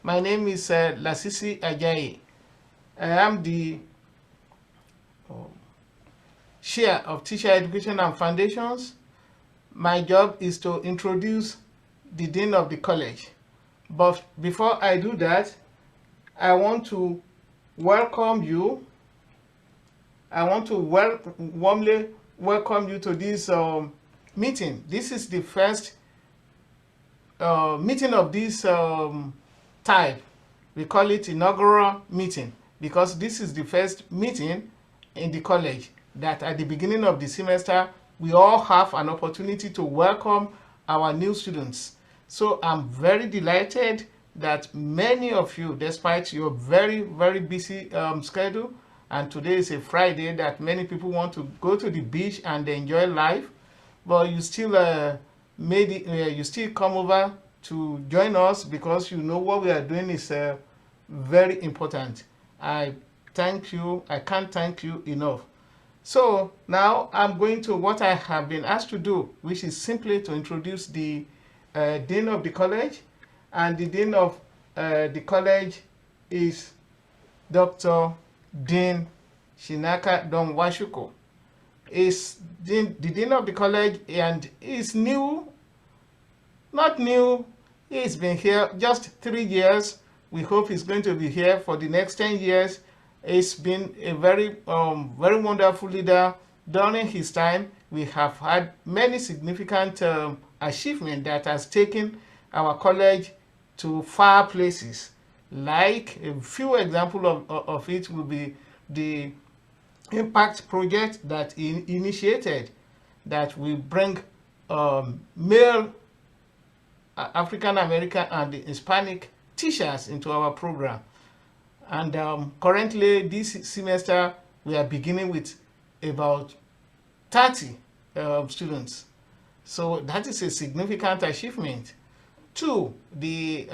My name is Lasisi Ajayi. I am the chair of Teacher Education and Foundations. My job is to introduce the dean of the college. But before I do that, I want to welcome you. I want to warmly welcome you to this meeting. This is the first meeting of this type. We call it inaugural meeting because this is the first meeting in the college that at the beginning of the semester we all have an opportunity to welcome our new students. So I'm very delighted that many of you, despite your very busy schedule, and today is a Friday that many people want to go to the beach and enjoy life, but you still you still come over to join us because you know what we are doing is very important. I thank you. I can't thank you enough. So now I'm going to what I have been asked to do, which is simply to introduce the dean of the college, and the dean of the college is Dr. Dean Shinaka Donwashuko. Is the dean of the college and is new, not new. He's been here just 3 years. We hope he's going to be here for the next 10 years. He's been a very wonderful leader during his time. We have had many significant achievements that has taken our college to far places. Like a few examples of it will be the impact project that he initiated that will bring male African American and Hispanic teachers into our program. And currently this semester we are beginning with about 30 students. So that is a significant achievement. Two, the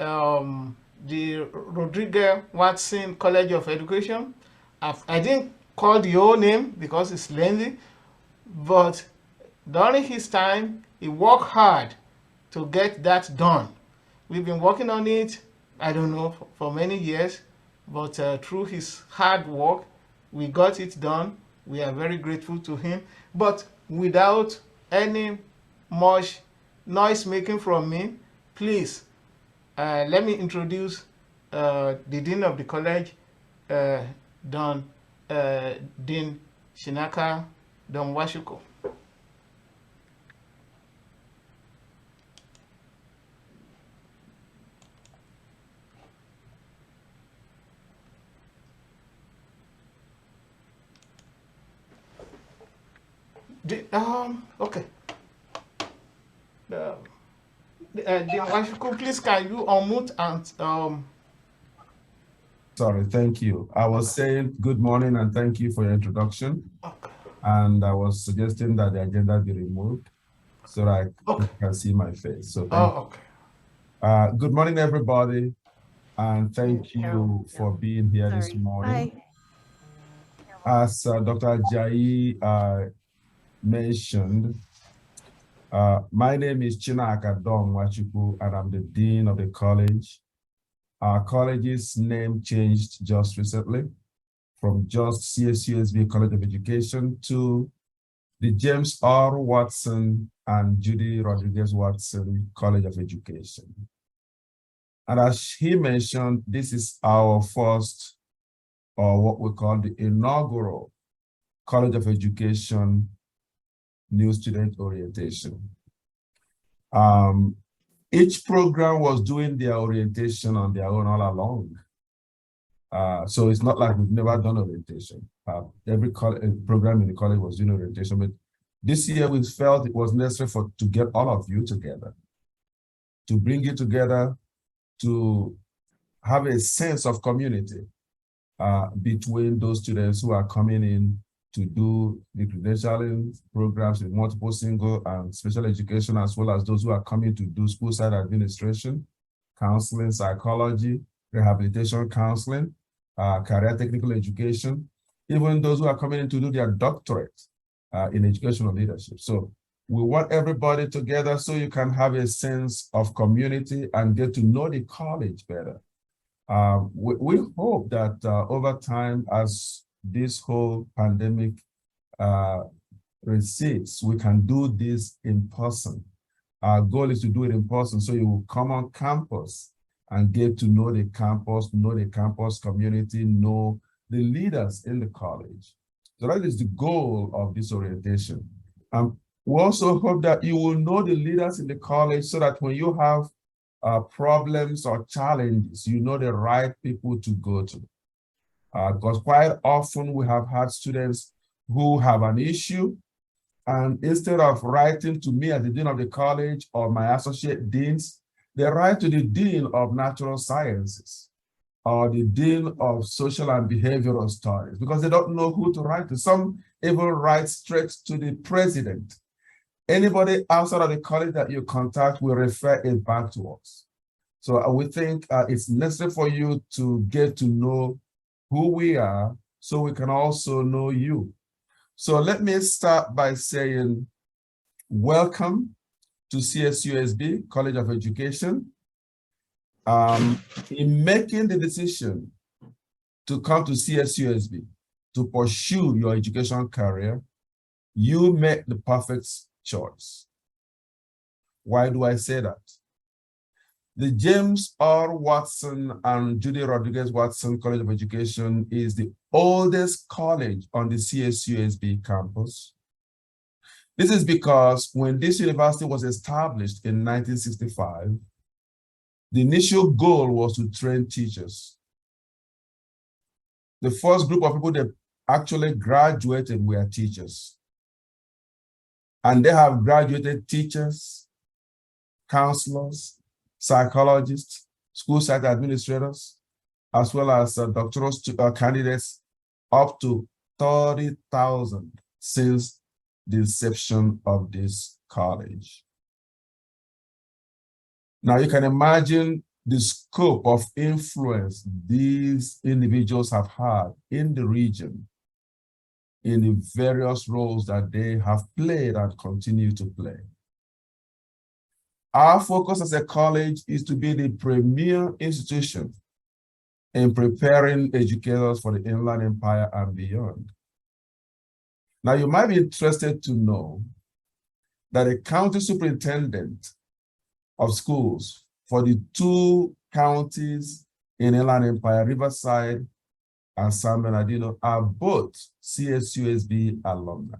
Rodriguez Watson College of Education. I didn't call the whole name because it's lengthy, but during his time, he worked hard to get that done. We've been working on it, I don't know, for many years, but through his hard work, we got it done. We are very grateful to him. But without any much noise making from me, please let me introduce the dean of the college, Dean Shinaka Donwashuko. Okay. Dean Washuko, please can you unmute and Sorry, thank you. I was saying good morning and thank you for your introduction. Okay. And I was suggesting that the agenda be removed so that you can see my face. So thank you. Okay. Good morning, everybody. And thank you for being here this morning. As Dr. Ajayi mentioned, my name is Chinaka Donwashuko, and I'm the Dean of the college. Our college's name changed just recently from just CSUSB College of Education to the James R. Watson and Judy Rodriguez Watson College of Education. And as he mentioned, this is our first, or what we call the inaugural College of Education new student orientation. Each program was doing their orientation on their own all along. So it's not like we've never done orientation. Every program in the college was doing orientation, but this year we felt it was necessary to get all of you together, to bring you together, to have a sense of community between those students who are coming in to do the credentialing programs with multiple single and special education, as well as those who are coming to do school side administration, counseling, psychology, rehabilitation counseling, career technical education, even those who are coming in to do their doctorate in educational leadership. So we want everybody together so you can have a sense of community and get to know the college better. We hope that over time, as this whole pandemic recedes, we can do this in person. Our goal is to do it in person, so you will come on campus and get to know the campus community, know the leaders in the college. So that is the goal of this orientation. We also hope that you will know the leaders in the college so that when you have problems or challenges, you know the right people to go to. Because quite often we have had students who have an issue, and instead of writing to me as the dean of the college or my associate deans, they write to the dean of natural sciences or the dean of social and behavioral studies because they don't know who to write to. Some even write straight to the president. Anybody outside of the college that you contact will refer it back to us. So we think it's necessary for you to get to know who we are so we can also know you. So let me start by saying, welcome to CSUSB, College of Education. In making the decision to come to CSUSB to pursue your education career, you made the perfect choice. Why do I say that? The James R. Watson and Judy Rodriguez Watson College of Education is the oldest college on the CSUSB campus. This is because when this university was established in 1965, the initial goal was to train teachers. The first group of people that actually graduated were teachers. And they have graduated teachers, counselors, psychologists, school site administrators, as well as doctoral candidates, up to 30,000 since the inception of this college. Now you can imagine the scope of influence these individuals have had in the region in the various roles that they have played and continue to play. Our focus as a college is to be the premier institution in preparing educators for the Inland Empire and beyond. Now, you might be interested to know that a county superintendent of schools for the two counties in Inland Empire, Riverside and San Bernardino, are both CSUSB alumni.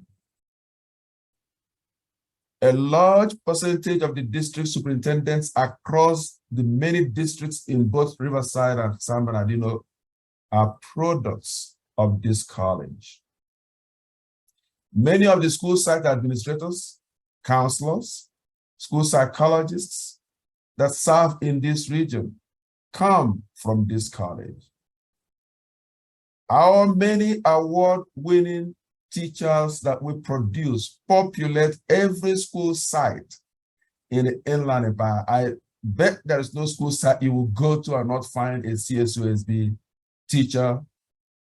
A large percentage of the district superintendents across the many districts in both Riverside and San Bernardino are products of this college. Many of the school site administrators, counselors, school psychologists that serve in this region come from this college. Our many award-winning teachers that we produce populate every school site in the Inland Empire. I bet there is no school site you will go to and not find a CSUSB teacher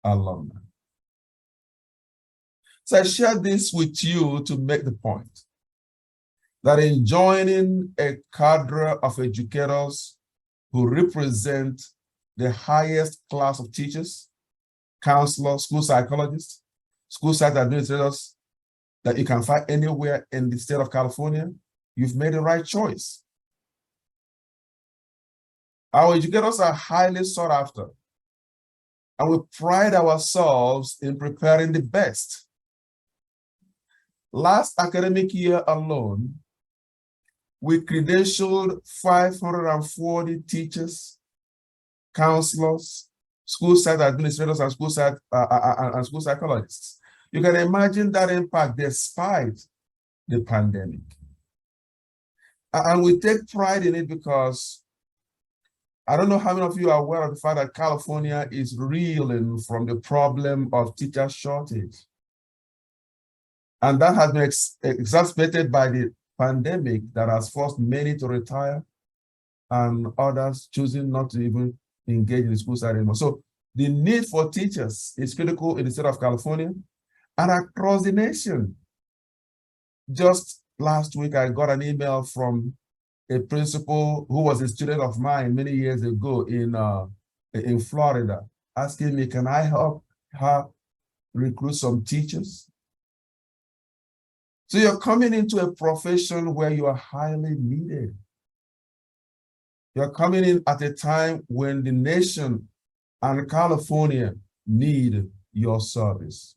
alumni. So I share this with you to make the point that in joining a cadre of educators who represent the highest class of teachers, counselors, school psychologists, school site administrators that you can find anywhere in the state of California, you've made the right choice. Our educators are highly sought after, and we pride ourselves in preparing the best. Last academic year alone, we credentialed 540 teachers, counselors, school site administrators, and school site and school psychologists. You can imagine that impact despite the pandemic. And we take pride in it because I don't know how many of you are aware of the fact that California is reeling from the problem of teacher shortage. And that has been exacerbated by the pandemic that has forced many to retire and others choosing not to even engage in the school side anymore. So the need for teachers is critical in the state of California and across the nation. Just last week, I got an email from a principal who was a student of mine many years ago in in Florida asking me, can I help her recruit some teachers? So you're coming into a profession where you are highly needed. You're coming in at a time when the nation and California need your service.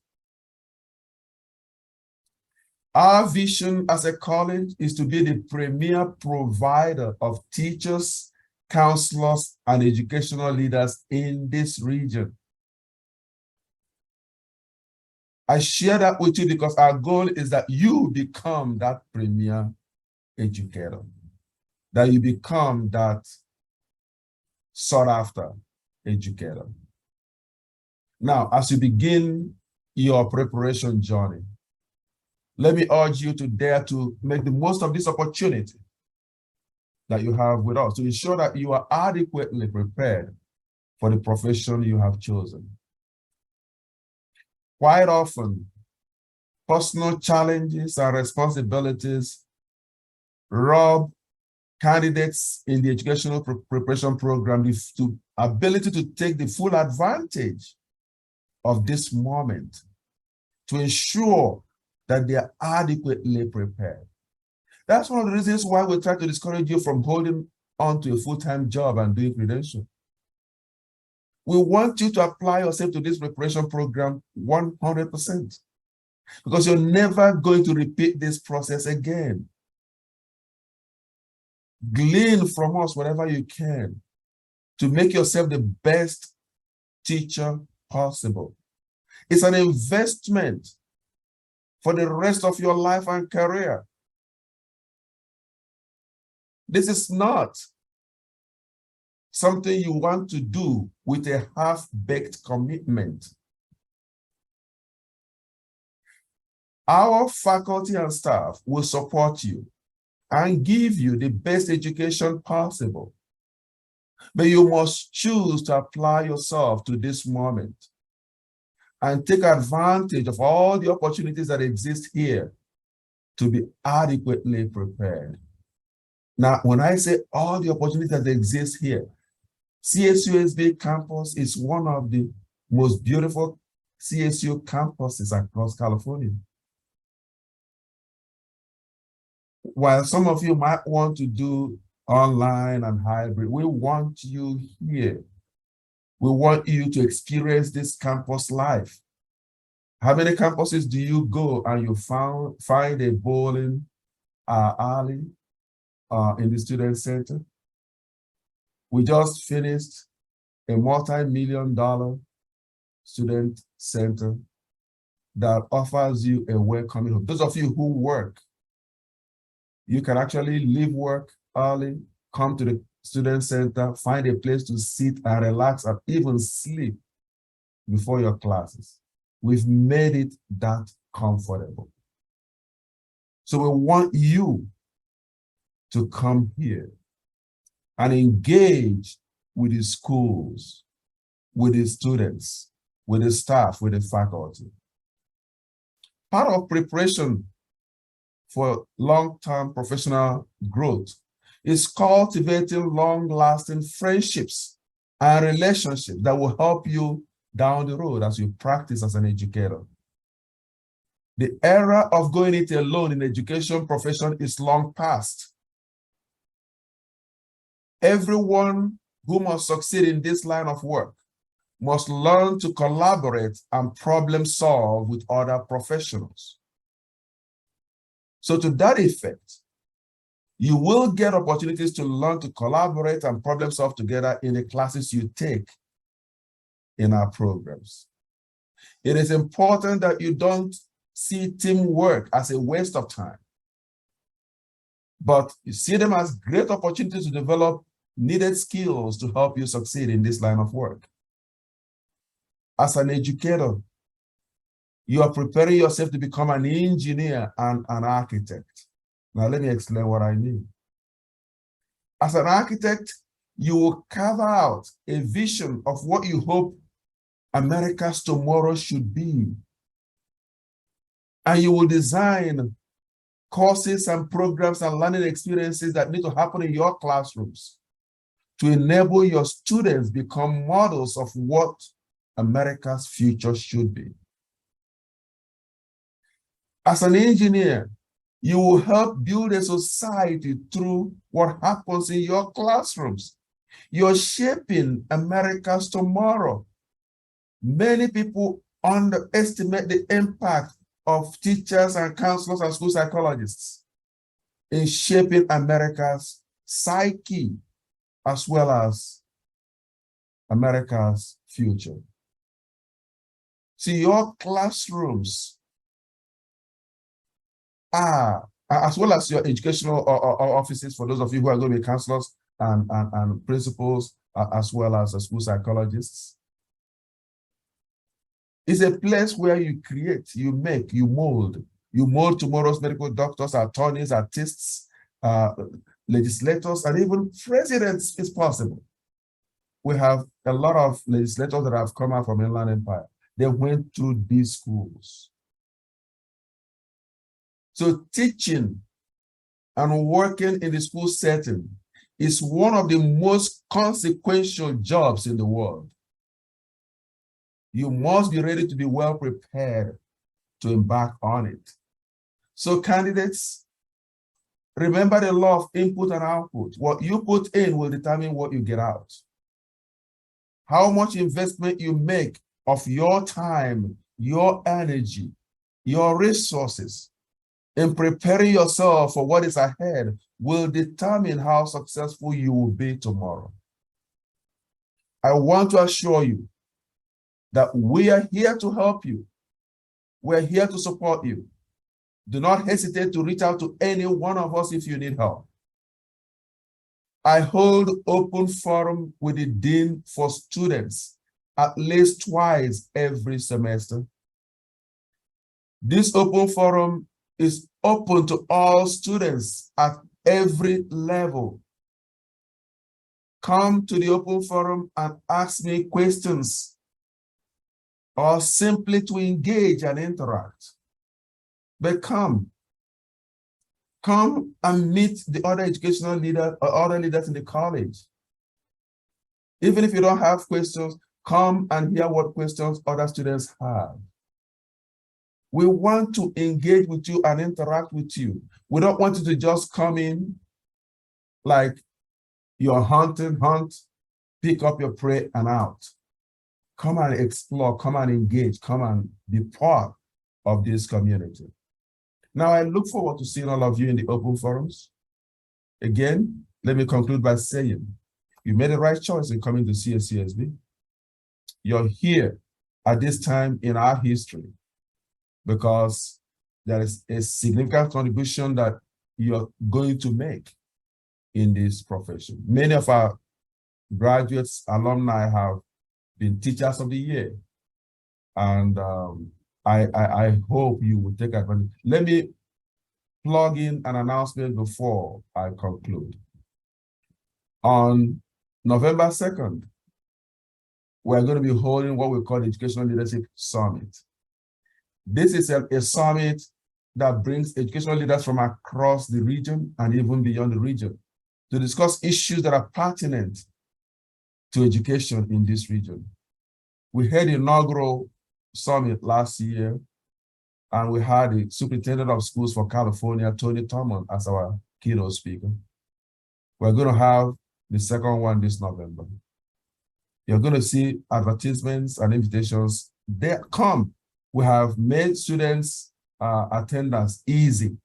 Our vision as a college is to be the premier provider of teachers, counselors, and educational leaders in this region. I share that with you because our goal is that you become that premier educator, that you become that sought after educator. Now, as you begin your preparation journey, let me urge you to dare to make the most of this opportunity that you have with us to ensure that you are adequately prepared for the profession you have chosen. Quite often, personal challenges and responsibilities rob candidates in the educational preparation program the ability to take the full advantage of this moment to ensure that they are adequately prepared. That's one of the reasons why we try to discourage you from holding on to a full-time job and doing credential. We want you to apply yourself to this preparation program 100% because you're never going to repeat this process again. Glean from us whatever you can to make yourself the best teacher possible. It's an investment for the rest of your life and career. This is not something you want to do with a half-baked commitment. Our faculty and staff will support you and give you the best education possible. But you must choose to apply yourself to this moment and take advantage of all the opportunities that exist here to be adequately prepared. Now, when I say all the opportunities that exist here, CSUSB campus is one of the most beautiful CSU campuses across California. While some of you might want to do online and hybrid, we want you here. We want you to experience this campus life. How many campuses do you go and you find a bowling alley in the student center? We just finished a multi-million-dollar student center that offers you a welcoming home. Those of you who work, you can actually leave work early, come to the student center, find a place to sit and relax and even sleep before your classes. We've made it that comfortable. So we want you to come here and engage with the schools, with the students, with the staff, with the faculty. Part of preparation for long-term professional growth is cultivating long-lasting friendships and relationships that will help you down the road as you practice as an educator. The era of going it alone in education profession is long past. Everyone who must succeed in this line of work must learn to collaborate and problem solve with other professionals. So to that effect, you will get opportunities to learn to collaborate and problem solve together in the classes you take in our programs. It is important that you don't see teamwork as a waste of time, but you see them as great opportunities to develop needed skills to help you succeed in this line of work. As an educator, you are preparing yourself to become an engineer and an architect. Now, let me explain what I mean. As an architect, you will carve out a vision of what you hope America's tomorrow should be. And you will design courses and programs and learning experiences that need to happen in your classrooms to enable your students become models of what America's future should be. As an engineer, you will help build a society through what happens in your classrooms. You're shaping America's tomorrow. Many people underestimate the impact of teachers and counselors and school psychologists in shaping America's psyche as well as America's future. See, your classrooms are, as well as your educational offices, for those of you who are going to be counselors and principals, as well as school psychologists, is a place where you create, you make, you mold. You mold tomorrow's medical doctors, attorneys, artists, legislators, and even presidents is possible. We have a lot of legislators that have come out from Inland Empire. They went through these schools. So teaching and working in the school setting is one of the most consequential jobs in the world. You must be ready to be well prepared to embark on it. So candidates, remember the law of input and output. What you put in will determine what you get out. How much investment you make of your time, your energy, your resources in preparing yourself for what is ahead will determine how successful you will be tomorrow. I want to assure you that we are here to help you. We're here to support you. Do not hesitate to reach out to any one of us if you need help. I hold open forum with the Dean for students at least twice every semester. This open forum is open to all students at every level. Come to the open forum and ask me questions, or simply to engage and interact. But come and meet the other educational leaders or other leaders in the college. Even if you don't have questions, come and hear what questions other students have. We want to engage with you and interact with you. We don't want you to just come in like you're hunting, pick up your prey and out. Come and explore, come and engage, come and be part of this community. Now, I look forward to seeing all of you in the open forums. Again, let me conclude by saying, you made the right choice in coming to CSUSB. You're here at this time in our history because there is a significant contribution that you're going to make in this profession. Many of our graduates, alumni have been teachers of the year. And I hope you will take advantage. Let me plug in an announcement before I conclude. On November 2nd, we're going to be holding what we call the Educational Leadership Summit. This is a summit that brings educational leaders from across the region and even beyond the region to discuss issues that are pertinent to education in this region. We had the inaugural summit last year, and we had the Superintendent of Schools for California, Tony Thurmond, as our keynote speaker. We're going to have the second one this November. You're going to see advertisements and invitations. They come. We have made students' attendance easy.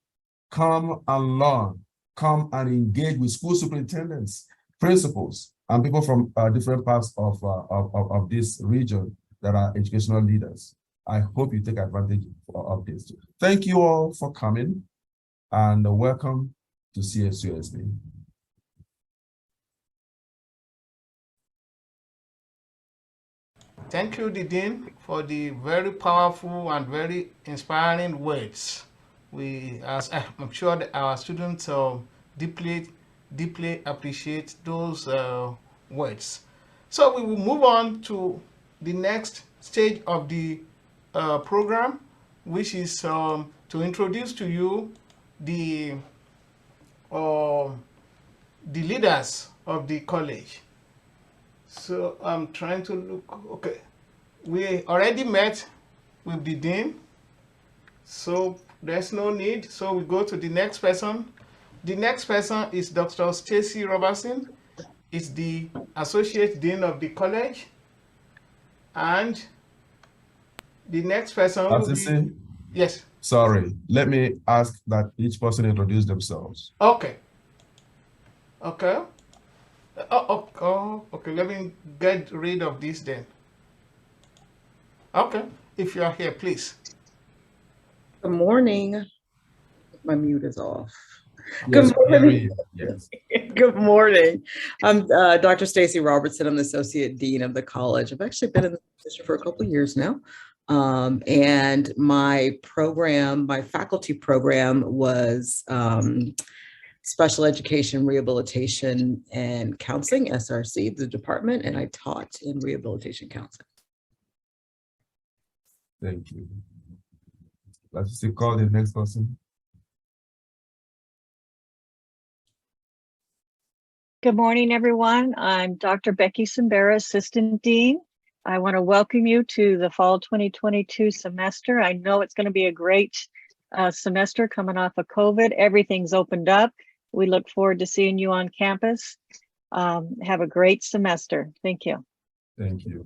Come and learn. Come and engage with school superintendents, principals, and people from different parts of this region that are educational leaders. I hope you take advantage of this. Thank you all for coming, and welcome to CSUSB. Thank you, the Dean, for the very powerful and very inspiring words. I'm sure that our students deeply appreciate those words. So we will move on to the next stage of the program, which is to introduce to you the leaders of the college. So I'm trying to look. Okay, we already met with the dean, so there's no need. So we go to the next person. The next person is Dr. Stacy Robertson. Is the associate dean of the college, and the next person will be. Lasisi, Yes. sorry, let me ask that each person introduce themselves. Okay. Okay. Okay. Let me get rid of this then. Okay. If you are here, please. Good morning. My mute is off. Yes, Good morning. yes. Good morning. I'm Dr. Stacy Robertson. I'm the Associate Dean of the college. I've actually been in the position for a couple of years now. And my program, my faculty program was Special Education, Rehabilitation, and Counseling, SRC, the department, and I taught in rehabilitation counseling. Thank you. Let's see, call the next person. Good morning, everyone. I'm Dr. Becky Simbera, Assistant Dean. I want to welcome you to the fall 2022 semester. I know it's going to be a great semester coming off of COVID. Everything's opened up. We look forward to seeing you on campus. Have a great semester. Thank you. Thank you.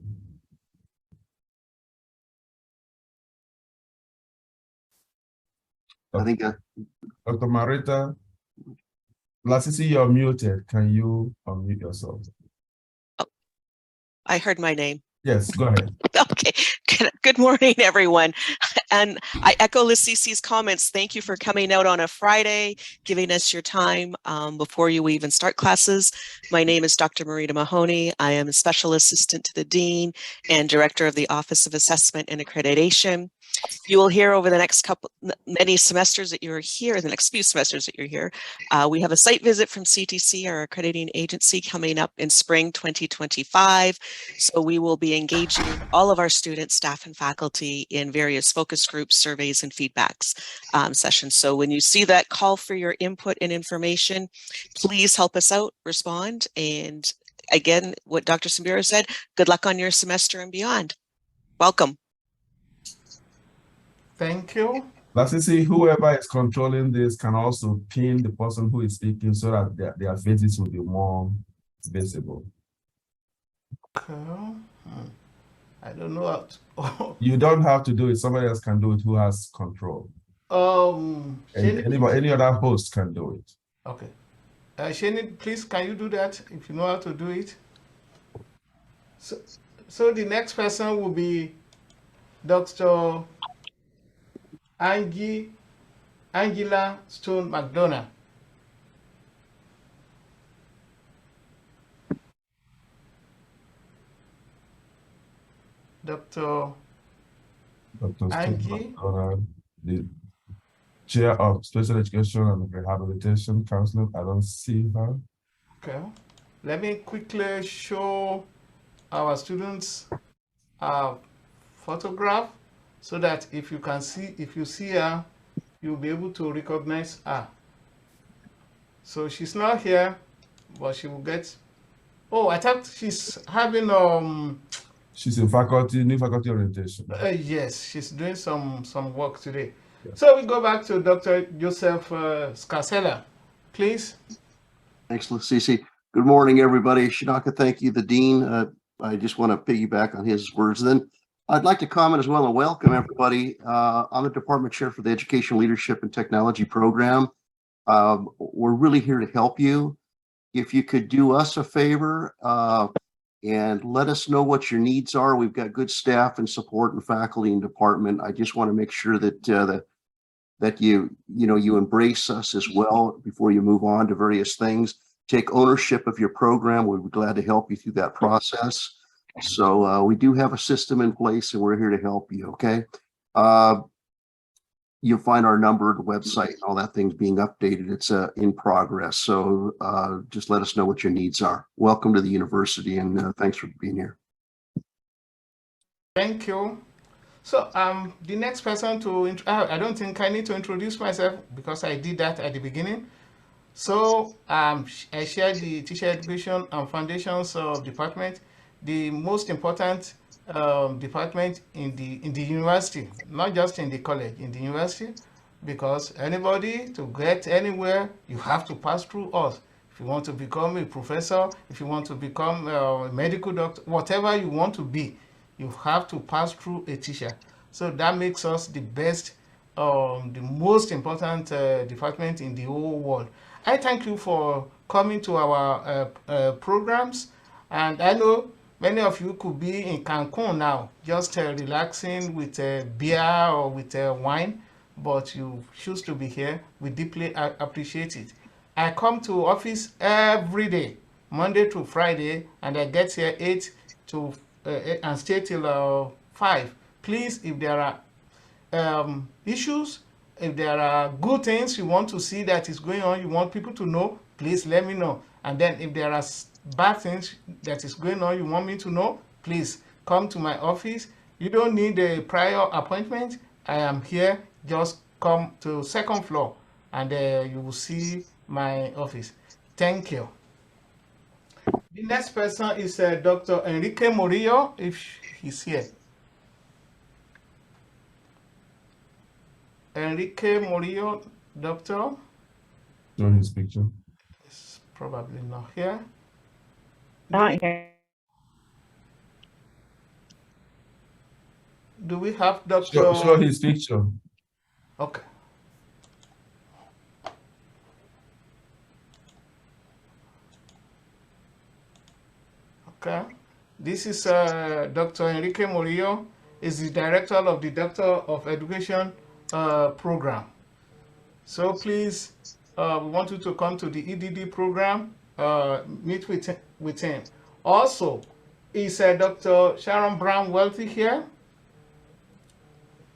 I think Dr. Marita, Lasisi, you're muted. Can you unmute yourself? Oh, I heard my name. Yes, go ahead. Okay. Good morning, everyone. And I echo Lasisi's comments. Thank you for coming out on a Friday, giving us your time before you even start classes. My name is Dr. Marita Mahoney. I am a Special Assistant to the Dean and Director of the Office of Assessment and Accreditation. You will hear over the next many semesters that you're here, the next few semesters that you're here, we have a site visit from CTC, our accrediting agency, coming up in spring 2025. So we will be engaging all of our students, staff, and faculty in various focus groups, surveys, and feedbacks sessions. So when you see that call for your input and information, please help us out, respond. And again, what Dr. Simbera said, good luck on your semester and beyond. Welcome. Thank you. Lasisi, whoever is controlling this can also pin the person who is speaking so that their faces will be more visible. Okay. I don't know how to. You don't have to do it. Somebody else can do it who has control. And any other host can do it. Okay. Shani, please, can you do that if you know how to do it? So the next person will be Dr. Angela Stone McDonough. Dr. Angie, the chair of special education and rehabilitation counseling. I don't see her. okay. Let me quickly show our students a photograph so that if you see her, you'll be able to recognize her. So she's not here, but she will get. Oh, I thought she's having She's in new faculty orientation. yes, she's doing some work today. Yeah. So we go back to Dr. Joseph Scarcella, please. Thanks, Lasisi. Good morning, everybody. Shinaka, thank you, the Dean. I just want to piggyback on his words. Then I'd like to comment as well and welcome everybody. I'm the Department Chair for the Education Leadership and Technology Program. We're really here to help you. If you could do us a favor and let us know what your needs are. We've got good staff and support and faculty and department. I just want to make sure that that you embrace us as well before you move on to various things. Take ownership of your program. We'd be glad to help you through that process. So we do have a system in place and we're here to help you, okay? You'll find our number, the website, and all that thing's being updated. It's in progress. So just let us know what your needs are. Welcome to the university and thanks for being here. Thank you. So the next person to, I don't think I need to introduce myself because I did that at the beginning. So I shared the teacher education and foundations department. the most important department in the university, not just in the college, in the university, because anybody to get anywhere, you have to pass through us. If you want to become a professor, if you want to become a medical doctor, whatever you want to be, you have to pass through a teacher. So that makes us the best, the most important department in the whole world. I thank you for coming to our programs, and I know many of you could be in Cancun now, just relaxing with beer or with wine, but you choose to be here. We deeply appreciate it. I come to office every day, Monday to Friday, and I get here 8 to and stay till 5. Please, if there are issues, if there are good things you want to see that is going on, you want people to know, please let me know. And then if there are bad things that is going on you want me to know, please come to my office. You don't need a prior appointment. I am here. Just come to 2nd floor and you will see my office. Thank you. The next person is Dr. Enrique Murillo, if he's here. Enrique Murillo, doctor. Show his picture. Is probably not here. Not here. Do we have Dr. Show his picture. Okay. Okay. This is Dr. Enrique Murillo, is the director of the Doctor of Education program. So please, we want you to come to the EDD program, meet with him. Also, is Dr. Sharon Brown Wealthy here?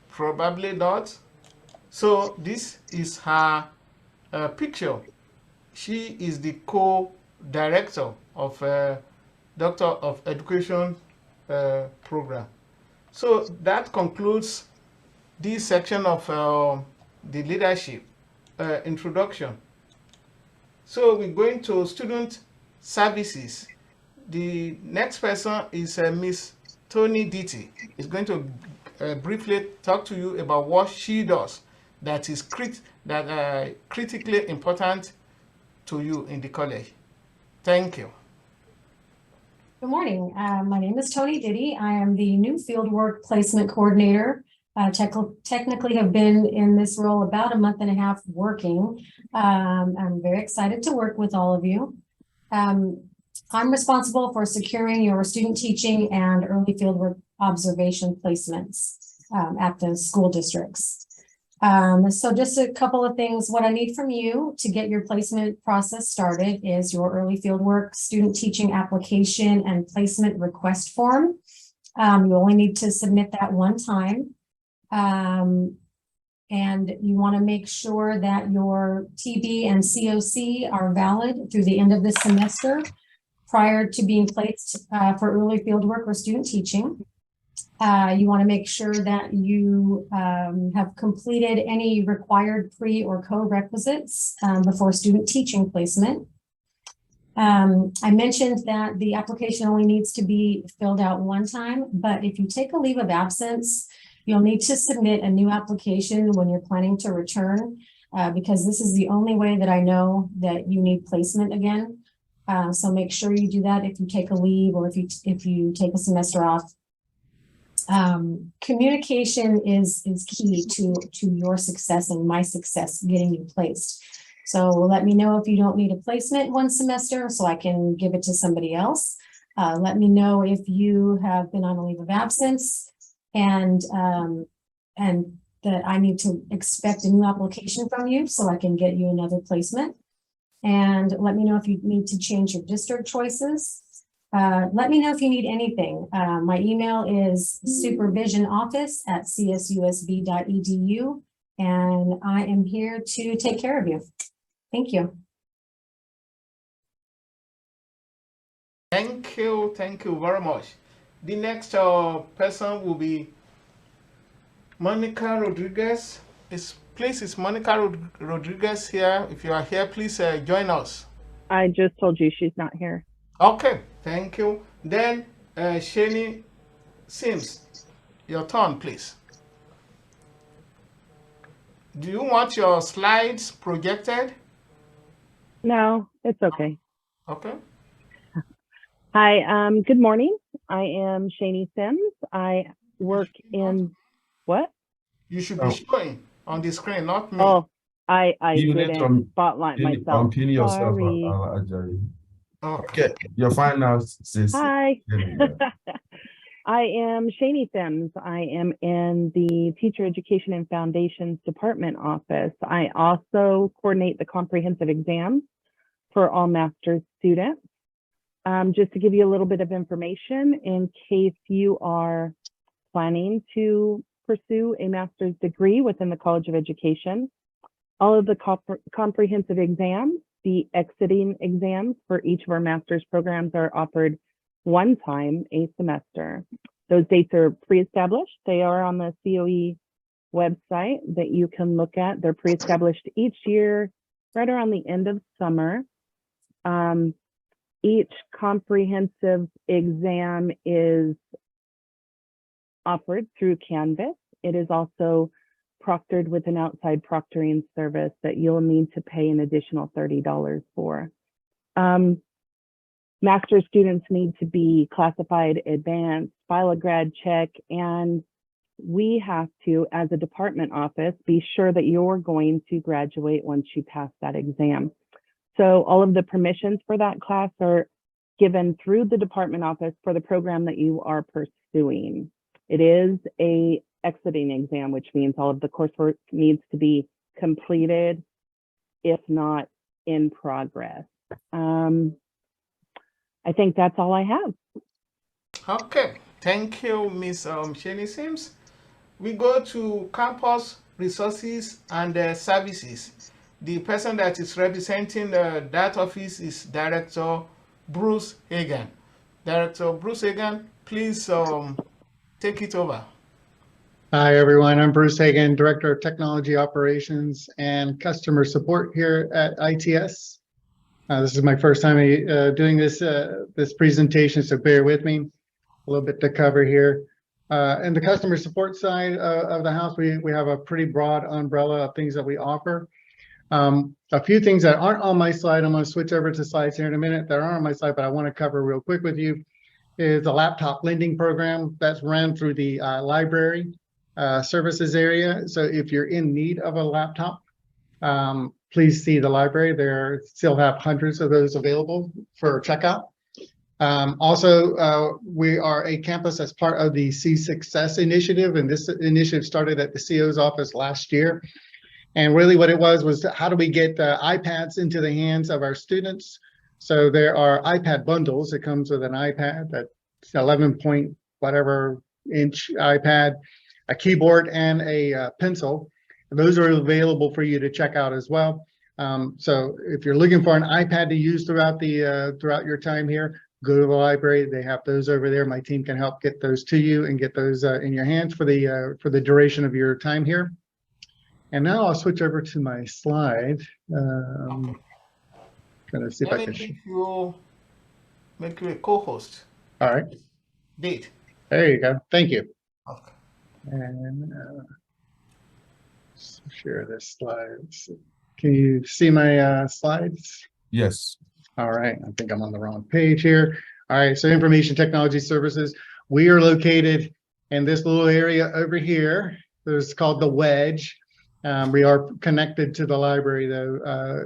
Probably not. So this is her picture. She is the co-director of Doctor of Education program. So that concludes this section of the leadership introduction. So we're going to student services. The next person is Miss Tony Ditty. Is going to briefly talk to you about what she does that is critically important to you in the college. Thank you. Good morning. My name is Tony Ditty. I am the new Fieldwork Placement Coordinator. Technically have been in this role about a month and a half working. I'm very excited to work with all of you. I'm responsible for securing your student teaching and early fieldwork observation placements at the school districts. So just a couple of things. What I need from you to get your placement process started is your early fieldwork student teaching application and placement request form. You only need to submit that one time. And you want to make sure that your TB and COC are valid through the end of this semester prior to being placed for early fieldwork or student teaching. You want to make sure that you have completed any required pre or co-requisites before student teaching placement. I mentioned that the application only needs to be filled out one time, but if you take a leave of absence, you'll need to submit a new application when you're planning to return, because this is the only way that I know that you need placement again. So make sure you do that if you take a leave or if you take a semester off. Communication is key to your success and my success getting you placed. So let me know if you don't need a placement one semester so I can give it to somebody else. Let me know if you have been on a leave of absence and that I need to expect a new application from you so I can get you another placement. And let me know if you need to change your district choices. Let me know if you need anything. My email is supervisionoffice@csusb.edu, and I am here to take care of you. Thank you. Thank you very much. The next person will be Monica Rodriguez. Please, is Monica Rodriguez here? If you are here, please join us. I just told you she's not here. Okay, thank you. Then Shani Sims, your turn, please. Do you want your slides projected? No, it's okay. Okay. Hi, good morning. I am Shani Sims. I work in what? You should Oh. be showing on the screen, not me. Oh, I You need didn't to spotlight myself. unpin yourself, Sorry. Ajayi. Okay. Okay, you're fine now, sis. Hi. Yeah. I am Shani Sims. I am in the Teacher Education and Foundations Department office. I also coordinate the comprehensive exams for all master's students. Just to give you a little bit of information in case you are planning to pursue a master's degree within the College of Education. All of the comprehensive exams, the exiting exams for each of our master's programs are offered one time a semester. Those dates are pre-established. They are on the COE website that you can look at. They're pre-established each year, right around the end of summer. Each comprehensive exam is offered through Canvas. It is also proctored with an outside proctoring service that you'll need to pay an additional $30 for. Master's students need to be classified advanced, file a grad check, and we have to, as a department office, be sure that you're going to graduate once you pass that exam. So all of the permissions for that class are given through the department office for the program that you are pursuing. It is a exiting exam, which means all of the coursework needs to be completed, if not in progress. I think that's all I have. Okay. Thank you, Ms. Shani Sims. We go to campus resources and services. The person that is representing that office is Director Bruce Hagan. Director Bruce Hagan, please take it over. Hi, everyone. I'm Bruce Hagan, Director of Technology Operations and Customer Support here at ITS. This is my first time doing this presentation, so bear with me. A little bit to cover here. In the customer support side of the house, we have a pretty broad umbrella of things that we offer. A few things that aren't on my slide, I'm going to switch over to slides here in a minute, that aren't on my slide, but I want to cover real quick with you, is a laptop lending program that's run through the library services area. So if you're in need of a laptop, please see the library. They still have hundreds of those available for checkout. Also, we are a campus as part of the C-Success initiative, and this initiative started at the CO's office last year. And really what it was how do we get iPads into the hands of our students? So there are iPad bundles. It comes with an iPad, that's 11 point whatever inch iPad, a keyboard, and a pencil. And those are available for you to check out as well. So if you're looking for an iPad to use throughout your time here, go to the library. They have those over there. My team can help get those to you and get those in your hands for the duration of your time here. And now I'll switch over to my slide. Trying to see if I can Make you a co-host. All right. Date. There you go. Thank you. Okay. And share this slide. Can you see my slides? Yes. All right. I think I'm on the wrong page here. All right. So information technology services. We are located in this little area over here. It's called the Wedge. We are connected to the library, though,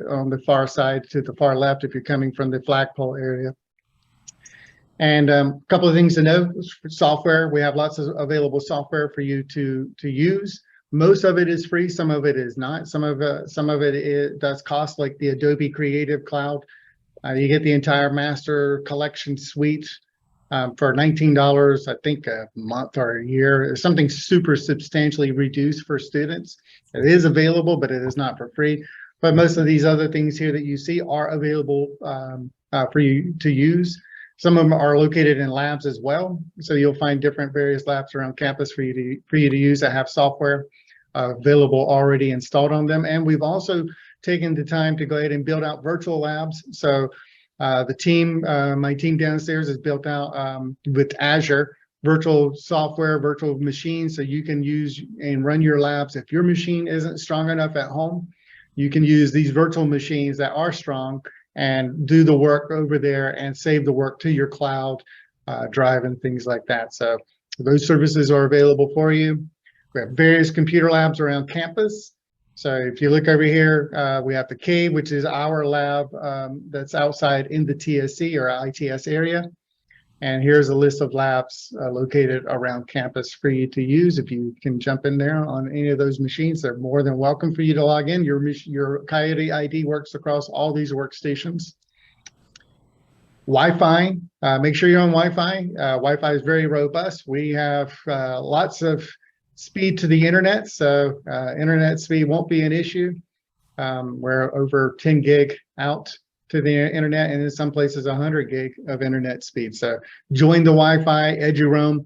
on the far side, to the far left, if you're coming from the flagpole area. And a couple of things to know: software. We have lots of available software for you to use. Most of it is free. Some of it is not. Some of it does cost, like the Adobe Creative Cloud. You get the entire master collection suite for $19, I think, a month or a year. Something super substantially reduced for students. It is available, but it is not for free. But most of these other things here that you see are available for you to use. Some of them are located in labs as well. So you'll find different various labs around campus for you to use that have software available already installed on them. And we've also taken the time to go ahead and build out virtual labs. So The team, my team downstairs is built out with Azure virtual software, virtual machines, so you can use and run your labs. If your machine isn't strong enough at home, you can use these virtual machines that are strong and do the work over there and save the work to your cloud drive and things like that. So those services are available for you. We have various computer labs around campus. So if you look over here, we have the Cave, which is our lab that's outside in the TSC or ITS area. And here's a list of labs located around campus for you to use. If you can jump in there on any of those machines, they're more than welcome for you to log in. Your Coyote ID works across all these workstations. Wi-Fi, make sure you're on Wi-Fi. Wi-Fi is very robust. We have lots of speed to the internet, so internet speed won't be an issue. We're over 10 gig out to the internet, and in some places 100 gig of internet speed. So join the Wi-Fi, EduRoam.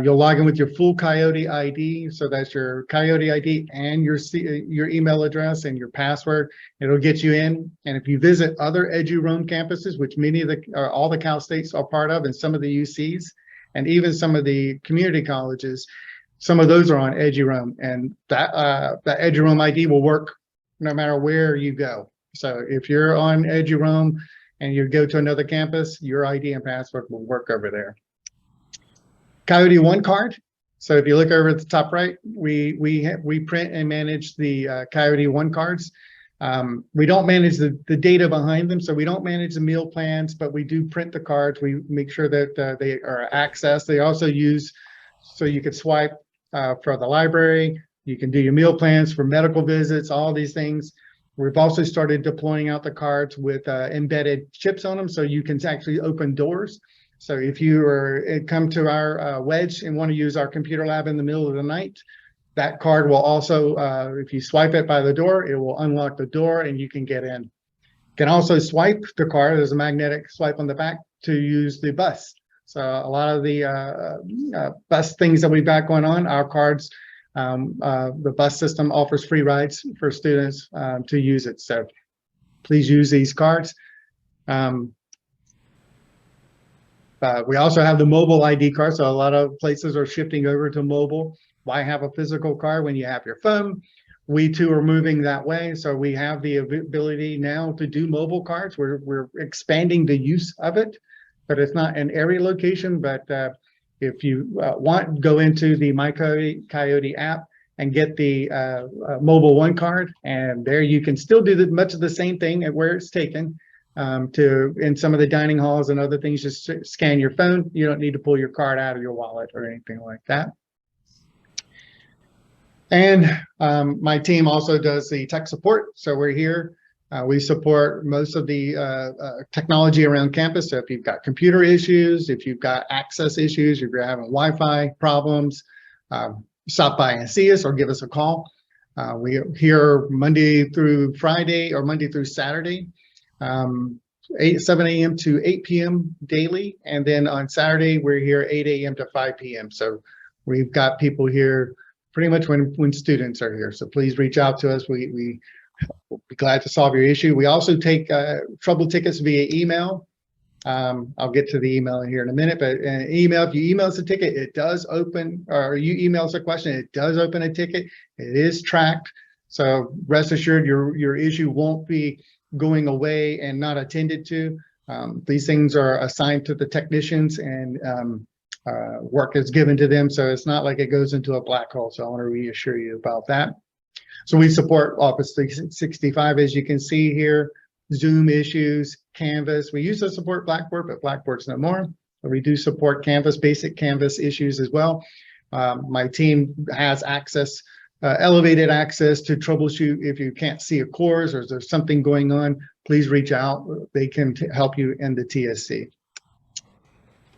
You'll log in with your full Coyote ID. So that's your Coyote ID and your email address and your password. It'll get you in. And if you visit other EduRoam campuses, which many of all the Cal States are part of, and some of the UCs, and even some of the community colleges, some of those are on EduRoam, and that EduRoam ID will work no matter where you go. So if you're on EduRoam and you go to another campus, your ID and password will work over there. Coyote One card. So if you look over at the top right, we print and manage the Coyote One cards. We don't manage the data behind them, so we don't manage the meal plans, but we do print the cards. We make sure that they are accessed. They also use, so you could swipe for the library. You can do your meal plans for medical visits, all these things. We've also started deploying out the cards with embedded chips on them, so you can actually open doors. So if you come to our wedge and want to use our computer lab in the middle of the night, that card will also, if you swipe it by the door, it will unlock the door and you can get in. You can also swipe the card. There's a magnetic swipe on the back to use the bus. So a lot of the bus things that we've got going on, our cards, the bus system offers free rides for students to use it. So please use these cards. We also have the mobile ID card. So a lot of places are shifting over to mobile. Why have a physical card when you have your phone? We too are moving that way. So we have the ability now to do mobile cards. We're expanding the use of it, but it's not in every location. But if you want, go into the My Coyote app and get the Mobile One card, and there you can still do much of the same thing at where it's taken. In some of the dining halls and other things, just scan your phone. You don't need to pull your card out of your wallet or anything like that. And my team also does the tech support. So we're here. We support most of the technology around campus. So if you've got computer issues, if you've got access issues, if you're having Wi-Fi problems, stop by and see us or give us a call. We are here Monday through Friday or Monday through Saturday. 7 a.m. to 8 p.m. daily. And then on Saturday, we're here 8 a.m. to 5 p.m. So we've got people here pretty much when students are here. So please reach out to us. We'll be glad to solve your issue. We also take trouble tickets via email. I'll get to the email here in a minute, but email, if you email us a ticket, it does open, or you email us a question, it does open a ticket. It is tracked. So rest assured your issue won't be going away and not attended to. These things are assigned to the technicians and work is given to them. So it's not like it goes into a black hole. So I want to reassure you about that. So we support Office 365, as you can see here, Zoom issues, Canvas. We used to support Blackboard, but Blackboard's no more. But we do support Canvas, basic Canvas issues as well. My team has access, elevated access to troubleshoot. If you can't see a course or there's something going on, please reach out. They can help you in the TSC.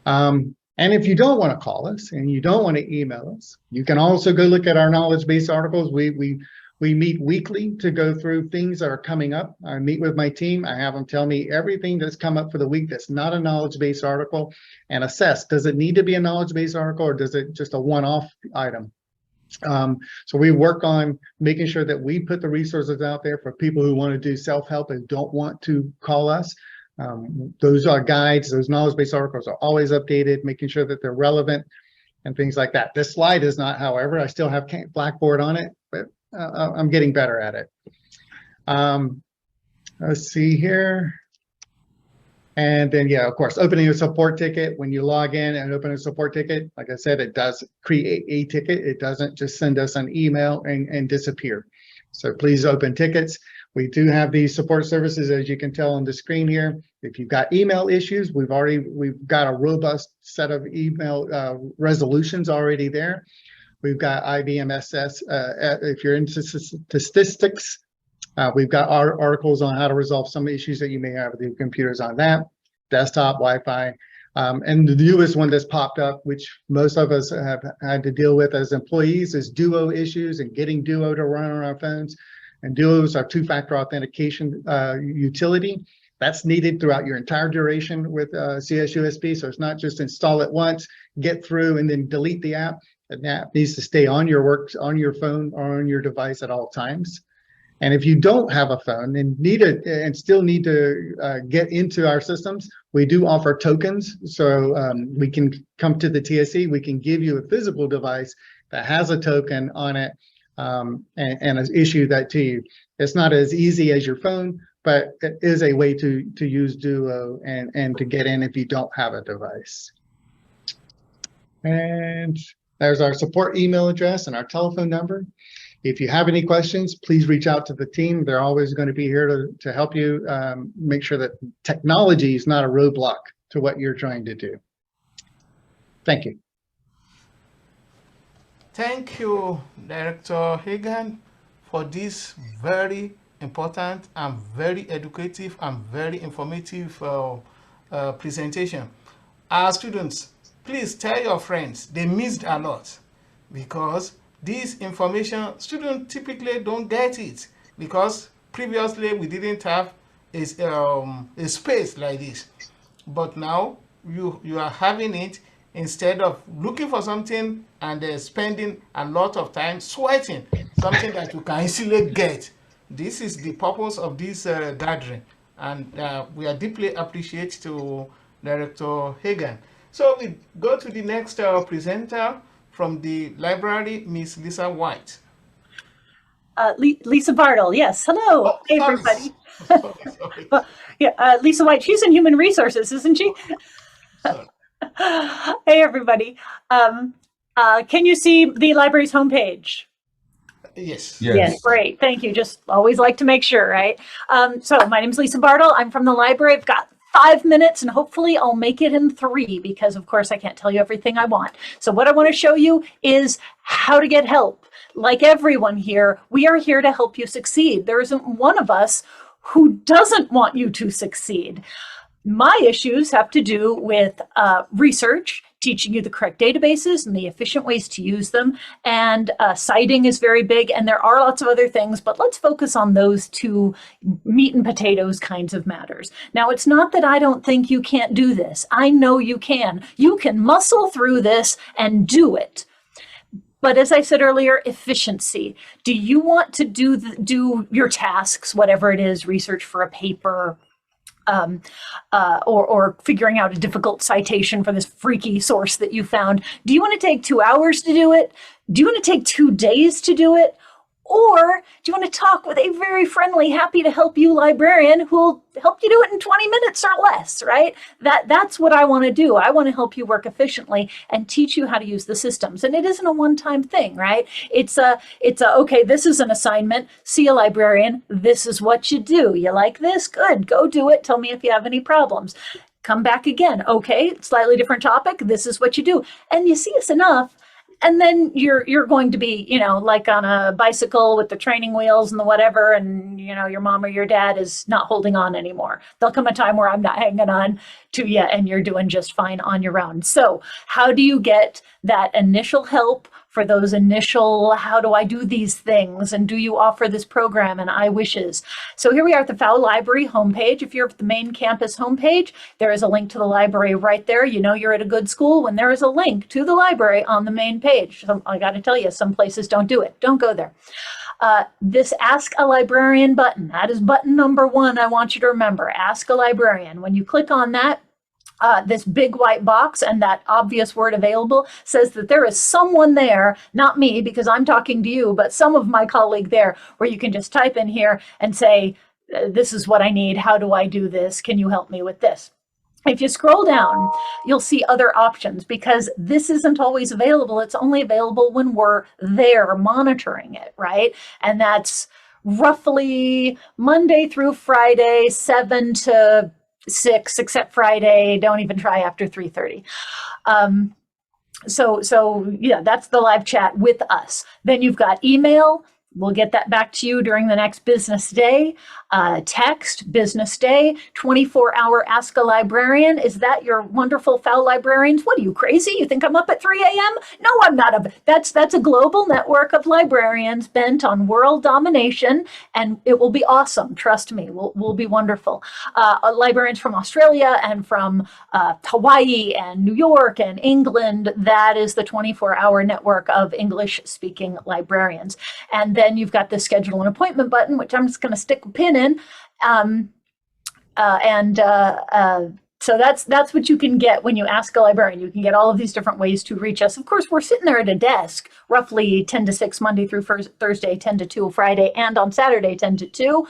And if you don't want to call us and you don't want to email us, you can also go look at our knowledge base articles. We meet weekly to go through things that are coming up. I meet with my team. I have them tell me everything that's come up for the week that's not a knowledge base article and assess, does it need to be a knowledge base article or does it just a one-off item? So we work on making sure that we put the resources out there for people who want to do self-help and don't want to call us. Those are guides, those knowledge-based articles are always updated, making sure that they're relevant and things like that. This slide is not, however, I still have Blackboard on it, but I'm getting better at it. Let's see here. And then, yeah, of course, opening a support ticket. When you log in and open a support ticket, like I said, it does create a ticket. It doesn't just send us an email and disappear. So please open tickets. We do have these support services, as you can tell on the screen here. If you've got email issues, we've got a robust set of email resolutions already there. We've got IBMSS. If you're into statistics, we've got our articles on how to resolve some issues that you may have with your computers on that, desktop, Wi-Fi. And the newest one that's popped up, which most of us have had to deal with as employees, is Duo issues and getting Duo to run on our phones. And Duo is our two-factor authentication utility. That's needed throughout your entire duration with CSUSB. So it's not just install it once, get through, and then delete the app. The app needs to stay on your phone or on your device at all times. And if you don't have a phone and still need to get into our systems, we do offer tokens. So we can come to the TSC, we can give you a physical device that has a token on it and issue that to you. It's not as easy as your phone, but it is a way to use Duo and to get in if you don't have a device. And there's our support email address and our telephone number. If you have any questions, please reach out to the team. They're always going to be here to help you make sure that technology is not a roadblock to what you're trying to do. Thank you. Thank you, Director Hagan, for this very important and very educative and very informative presentation. Our students, please tell your friends they missed a lot, because this information, students typically don't get it, because previously we didn't have a space like this. But now you are having it, instead of looking for something and spending a lot of time sweating, something that you can easily get. This is the purpose of this gathering, and we are deeply appreciative to Director Hagan. So we go to the next presenter from the library, Miss Lisa White. Lisa Bartle, yes. Hello, Oh, hey, sorry. everybody. Sorry. Well, yeah, Lisa White, she's in Human Resources, isn't she? Sorry. Hey, everybody. Can you see the library's homepage? Yes. Yes, great. Thank you. Just always like to make sure, right? So my name is Lisa Bartle. I'm from the library. I've got 5 minutes and hopefully I'll make it in 3 because of course I can't tell you everything I want. So what I want to show you is how to get help. Like everyone here, we are here to help you succeed. There isn't one of us who doesn't want you to succeed. My issues have to do with research, teaching you the correct databases and the efficient ways to use them. And citing is very big, and there are lots of other things, but let's focus on those 2 meat and potatoes kinds of matters. Now, it's not that I don't think you can't do this. I know you can. You can muscle through this and do it. But as I said earlier, efficiency. Do you want to do your tasks, whatever it is, research for a paper, or figuring out a difficult citation for this freaky source that you found? Do you want to take 2 hours to do it? Do you want to take 2 days to do it? Or do you want to talk with a very friendly, happy to help you librarian who will help you do it in 20 minutes or less, right? That's what I want to do. I want to help you work efficiently and teach you how to use the systems. And it isn't a one-time thing, right? It's a, okay, this is an assignment. See a librarian. This is what you do. You like this? Good. Go do it. Tell me if you have any problems. Come back again. Okay, slightly different topic. This is what you do. And you see us enough. And then you're going to be, you know, like on a bicycle with the training wheels and the whatever, and, you know, your mom or your dad is not holding on anymore. There'll come a time where I'm not hanging on to you and you're doing just fine on your own. So how do you get that initial help for those initial, how do I do these things? And do you offer this program and iWishes? So here we are at the FAO Library homepage. If you're at the main campus homepage, there is a link to the library right there. You know you're at a good school when there is a link to the library on the main page. So I got to tell you, some places don't do it. Don't go there. This Ask a Librarian button, that is button number 1. I want you to remember, Ask a Librarian. When you click on that, this big white box and that obvious word available says that there is someone there, not me because I'm talking to you, but some of my colleague there, where you can just type in here and say, this is what I need. How do I do this? Can you help me with this? If you scroll down, you'll see other options because this isn't always available. It's only available when we're there monitoring it, right? And that's roughly Monday through Friday, 7 to 6, except Friday. Don't even try after 3:30. So yeah, that's the live chat with us. Then you've got email. We'll get that back to you during the next business day. Text, business day, 24-hour Ask a Librarian. Is that your wonderful FOWL librarians? What are you, crazy? You think I'm up at 3 a.m.? No, I'm not. That's a global network of librarians bent on world domination, and it will be awesome. Trust me, will be wonderful. Librarians from Australia and from Hawaii and New York and England. That is the 24-hour network of English-speaking librarians. And then you've got the schedule an appointment button, which I'm just going to stick a pin in. So that's what you can get when you ask a librarian. You can get all of these different ways to reach us. Of course, we're sitting there at a desk, roughly 10 to 6, Monday through Thursday, 10 to 2 Friday, and on Saturday, 10 to 2.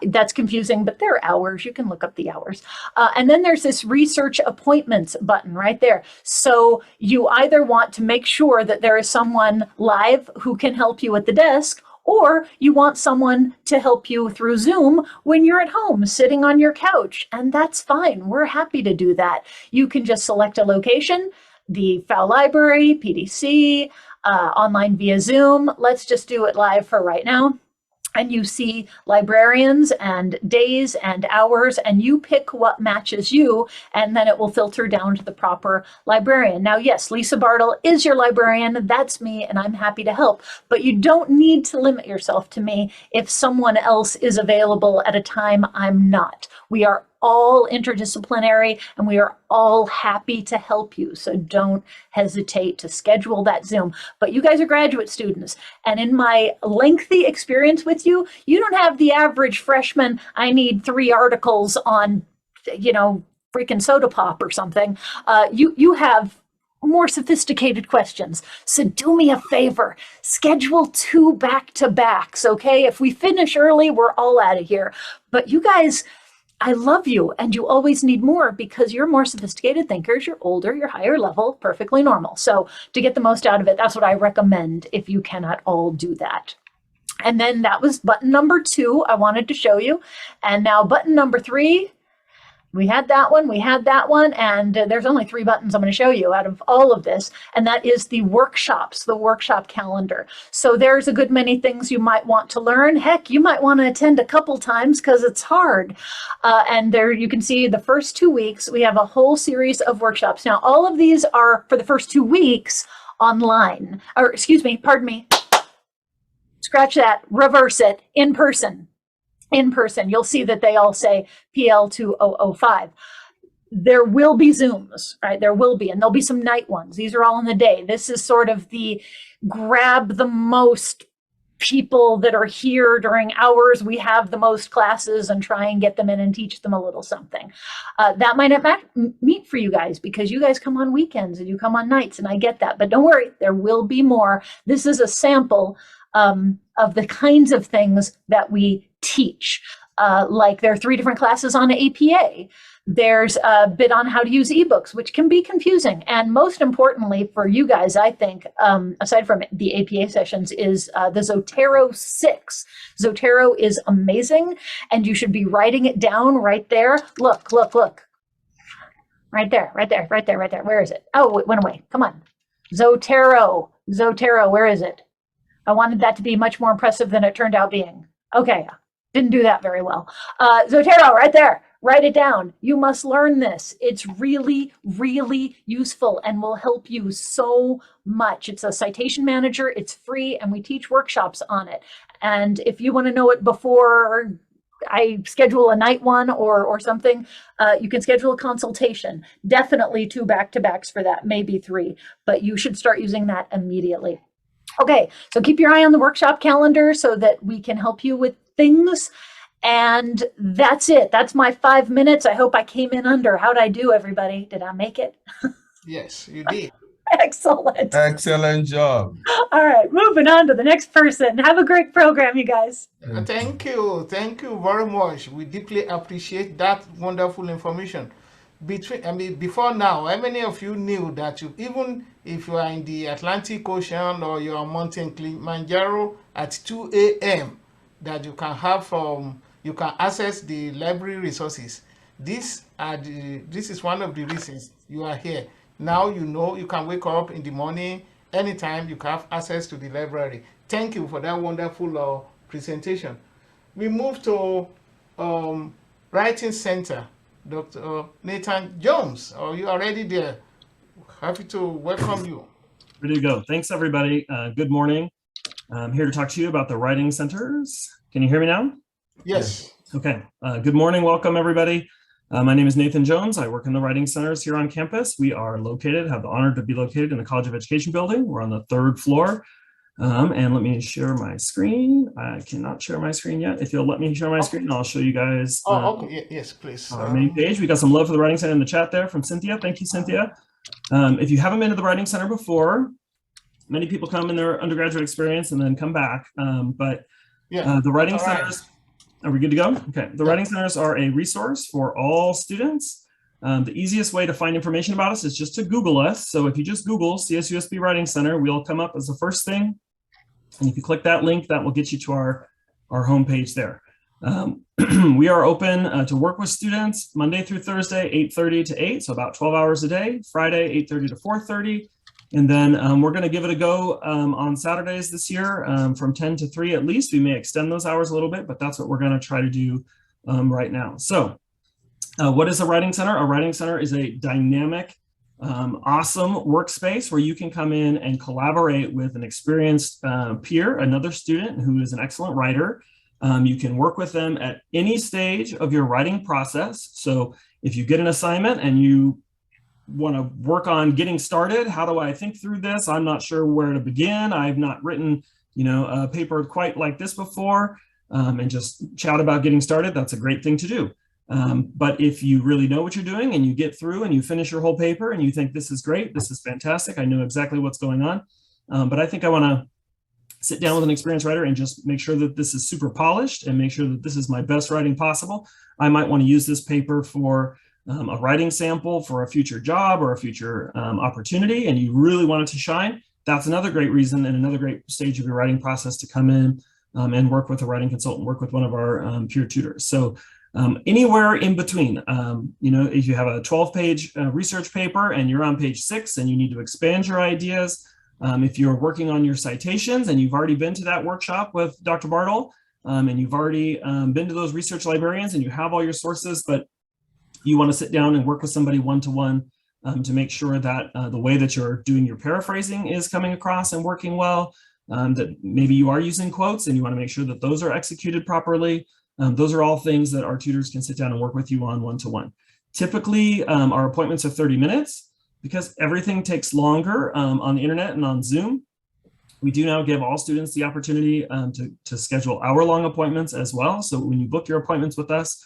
That's confusing, but there are hours. You can look up the hours. And then there's this research appointments button right there. So you either want to make sure that there is someone live who can help you at the desk, or you want someone to help you through Zoom when you're at home sitting on your couch. And that's fine. We're happy to do that. You can just select a location, the FOWL Library, PDC, online via Zoom. Let's just do it live for right now. And you see librarians and days and hours, and you pick what matches you, and then it will filter down to the proper librarian. Now, yes, Lisa Bartle is your librarian. That's me, and I'm happy to help. But you don't need to limit yourself to me if someone else is available at a time I'm not. We are all interdisciplinary, and we are all happy to help you. So don't hesitate to schedule that Zoom. But you guys are graduate students, and in my lengthy experience with you, you don't have the average freshman, I need 3 articles on, freaking soda pop or something. You have more sophisticated questions. So do me a favor, schedule 2 back-to-backs, okay? If we finish early, we're all out of here. But you guys, I love you, and you always need more because you're more sophisticated thinkers, you're older, you're higher level, perfectly normal. So to get the most out of it, that's what I recommend if you cannot all do that. And then that was button number 2 I wanted to show you. And now button number 3, we had that one, and there's only 3 buttons I'm going to show you out of all of this, and that is the workshops, the workshop calendar. So there's a good many things you might want to learn. Heck, you might want to attend a couple times because it's hard. And there you can see the first 2 weeks, we have a whole series of workshops. Now, all of these are for the first 2 weeks online, or excuse me, pardon me, scratch that, reverse it, in person. In person, you'll see that they all say PL2005. There will be Zooms, right? There will be, and there'll be some night ones. These are all in the day. This is sort of the grab the most people that are here during hours we have the most classes and try and get them in and teach them a little something. That might not meet for you guys because you guys come on weekends and you come on nights, and I get that. But don't worry, there will be more. This is a sample of the kinds of things that we teach. Like there are 3 different classes on APA. There's a bit on how to use ebooks, which can be confusing. And most importantly for you guys, I think, aside from the APA sessions, is the Zotero 6. Zotero is amazing, and you should be writing it down right there. Look. Right there. Where is it? Oh, it went away. Come on. Zotero, where is it? I wanted that to be much more impressive than it turned out being. Okay, didn't do that very well. Zotero, right there. Write it down. You must learn this. It's really, really useful and will help you so much. It's a citation manager. It's free, and we teach workshops on it. And if you want to know it before I schedule a night one or something, you can schedule a consultation. Definitely 2 back-to-backs for that, maybe 3, but you should start using that immediately. Okay, so keep your eye on the workshop calendar so that we can help you with things. And that's it. That's my 5 minutes. I hope I came in under. How'd I do, everybody? Did I make it? Yes, you did. Excellent. Excellent job. All right, moving on to the next person. Have a great program, you guys. Thank you very much. We deeply appreciate that wonderful information. Before now, how many of you knew that even if you are in the Atlantic Ocean or you are Mountain Kilimanjaro at 2 a.m., that you can access the library resources. This is one of the reasons you are here. Now you know you can wake up in the morning, anytime you can have access to the library. Thank you for that wonderful presentation. We move to Writing Center. Dr. Nathan Jones, are you already there? Happy to welcome you. Ready to go. Thanks, everybody. Good morning. I'm here to talk to you about the writing centers. Can you hear me now? Yes. Okay. Good morning. Welcome, everybody. My name is Nathan Jones. I work in the writing centers here on campus. We are have the honor to be located in the College of Education building. We're on the 3rd floor. And let me share my screen. I cannot share my screen yet. If you'll let me share my screen, I'll show you guys. Okay. Yes, please. Our main page. We got some love for the Writing Center in the chat there from Cynthia. Thank you, Cynthia. If you haven't been to the Writing Center before, many people come in their undergraduate experience and then come back. The Writing Centers, are we good to go? Okay. The Writing Centers are a resource for all students. The easiest way to find information about us is just to Google us. So if you just Google CSUSB Writing Center, we'll come up as the first thing. And if you click that link, that will get you to our homepage there. We are open to work with students Monday through Thursday, 8:30 to 8, so about 12 hours a day. Friday, 8:30 to 4:30. And then we're going to give it a go on Saturdays this year from 10 to 3 at least. We may extend those hours a little bit, but that's what we're going to try to do right now. So what is a Writing Center? A Writing Center is a dynamic, awesome workspace where you can come in and collaborate with an experienced peer, another student who is an excellent writer. You can work with them at any stage of your writing process. So if you get an assignment and you want to work on getting started, how do I think through this? I'm not sure where to begin. I've not written, a paper quite like this before, and just chat about getting started. That's a great thing to do. But if you really know what you're doing and you get through and you finish your whole paper and you think this is great, this is fantastic, I know exactly what's going on, but I think I want to sit down with an experienced writer and just make sure that this is super polished and make sure that this is my best writing possible. I might want to use this paper for a writing sample for a future job or a future opportunity, and you really want it to shine. That's another great reason and another great stage of your writing process to come in and work with a writing consultant, work with one of our peer tutors. So anywhere in between, if you have a 12-page research paper and you're on page 6 and you need to expand your ideas, if you're working on your citations and you've already been to that workshop with Dr. Bartle and you've already been to those research librarians and you have all your sources, but you want to sit down and work with somebody one-to-one to make sure that the way that you're doing your paraphrasing is coming across and working well, that maybe you are using quotes and you want to make sure that those are executed properly. Those are all things that our tutors can sit down and work with you on one-to-one. Typically, our appointments are 30 minutes because everything takes longer on the internet and on Zoom. We do now give all students the opportunity to schedule hour-long appointments as well. So when you book your appointments with us,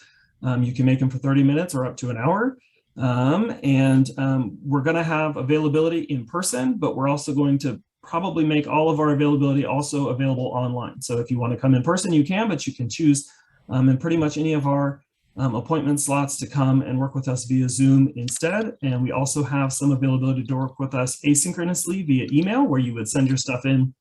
you can make them for 30 minutes or up to an hour. We're going to have availability in person, but we're also going to probably make all of our availability also available online. So if you want to come in person, you can, but you can choose in pretty much any of our appointment slots to come and work with us via Zoom instead. And we also have some availability to work with us asynchronously via email, where you would send your stuff in.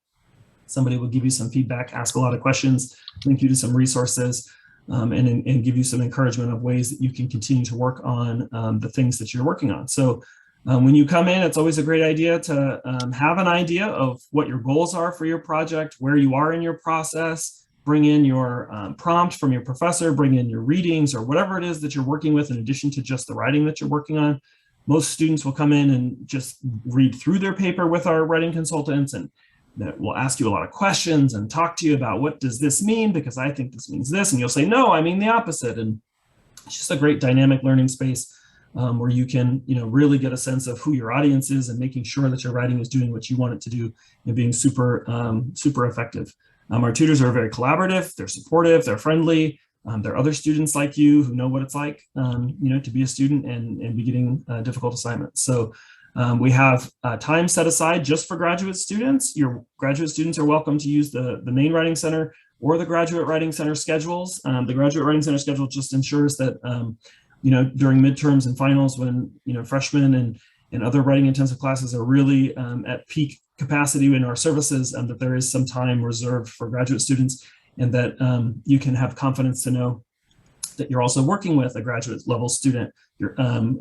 Somebody will give you some feedback, ask a lot of questions, link you to some resources, and give you some encouragement of ways that you can continue to work on the things that you're working on. So when you come in, it's always a great idea to have an idea of what your goals are for your project, where you are in your process. Bring in your prompt from your professor, bring in your readings or whatever it is that you're working with in addition to just the writing that you're working on. Most students will come in and just read through their paper with our writing consultants, and that will ask you a lot of questions and talk to you about what does this mean, because I think this means this, and you'll say, no, I mean the opposite. And it's just a great dynamic learning space where you can, really get a sense of who your audience is and making sure that your writing is doing what you want it to do and being super, super effective. Our tutors are very collaborative, they're supportive, they're friendly. There are other students like you who know what it's like, to be a student and be getting difficult assignments. So we have time set aside just for graduate students. Your graduate students are welcome to use the main Writing Center or the Graduate Writing Center schedules. The Graduate Writing Center schedule just ensures that, during midterms and finals when, freshmen and other writing intensive classes are really at peak capacity in our services, and that there is some time reserved for graduate students, and that you can have confidence to know that you're also working with a graduate level student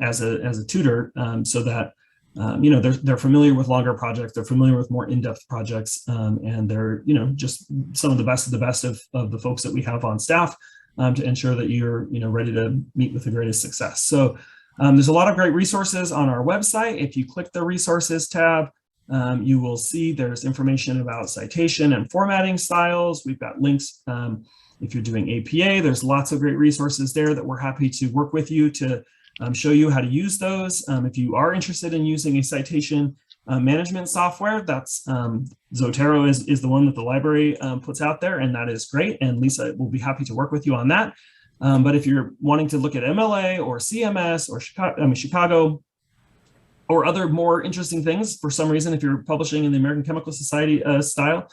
as a tutor, so that they're familiar with longer projects, they're familiar with more in-depth projects, and they're just some of the best of the folks that we have on staff to ensure that you're ready to meet with the greatest success. So there's a lot of great resources on our website. If you click the resources tab, you will see there's information about citation and formatting styles. We've got links. If you're doing APA, there's lots of great resources there that we're happy to work with you to show you how to use those. If you are interested in using a citation management software, that's Zotero is the one that the library puts out there, and that is great. And Lisa will be happy to work with you on that. But if you're wanting to look at MLA or CMS or Chicago, or other more interesting things, for some reason, if you're publishing in the American Chemical Society style,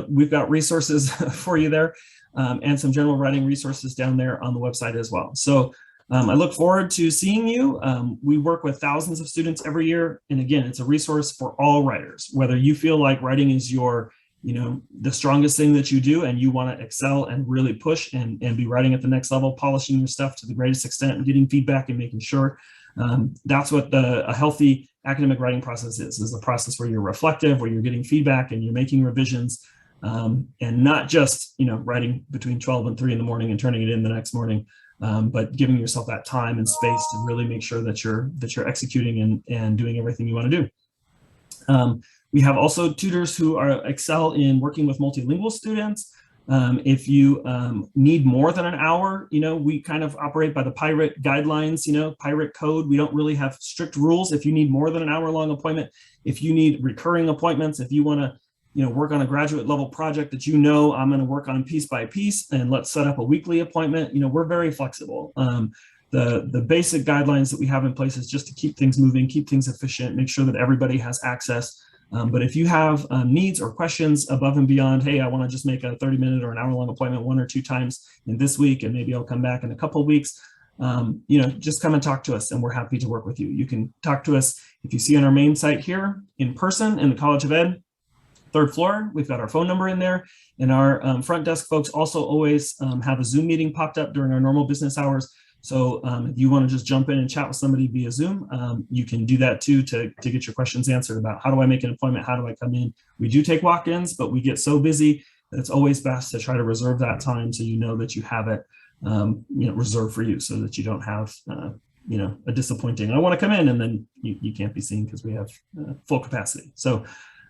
we've got resources for you there, and some general writing resources down there on the website as well. So I look forward to seeing you. We work with thousands of students every year. And again, it's a resource for all writers, whether you feel like writing is your, the strongest thing that you do, and you want to excel and really push and be writing at the next level, polishing your stuff to the greatest extent and getting feedback and making sure. That's what a healthy academic writing process is a process where you're reflective, where you're getting feedback and you're making revisions, and not just, writing between 12 and 3 in the morning and turning it in the next morning, but giving yourself that time and space to really make sure that you're executing and doing everything you want to do. We have also tutors who excel in working with multilingual students. If you need more than an hour, we kind of operate by the Pirate guidelines, Pirate code. We don't really have strict rules. If you need more than an hour-long appointment, if you need recurring appointments, if you want to, work on a graduate level project that I'm going to work on piece by piece, and let's set up a weekly appointment. We're very flexible. The basic guidelines that we have in place is just to keep things moving, keep things efficient, make sure that everybody has access. But if you have needs or questions above and beyond, hey, I want to just make a 30-minute or an hour-long appointment 1 or 2 times in this week, and maybe I'll come back in a couple of weeks, just come and talk to us, and we're happy to work with you. You can talk to us if you see on our main site here in person in the College of Ed, 3rd floor. We've got our phone number in there, and our front desk folks also always have a Zoom meeting popped up during our normal business hours. So if you want to just jump in and chat with somebody via Zoom, you can do that too to get your questions answered about how do I make an appointment, how do I come in. We do take walk-ins, but we get so busy that it's always best to try to reserve that time so you know that you have it reserved for you, so that you don't have a disappointing, I want to come in, and then you can't be seen because we have full capacity. So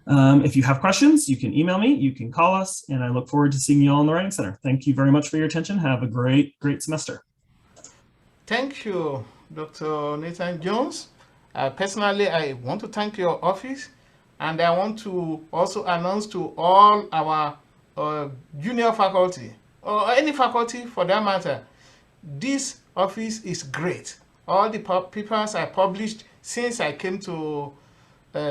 if you have questions, you can email me, you can call us, and I look forward to seeing you all in the Writing Center. Thank you very much for your attention. Have a great semester. Thank you, Dr. Nathan Jones. Personally, I want to thank your office, and I want to also announce to all our junior faculty, or any faculty for that matter, this office is great. All the papers I published since I came to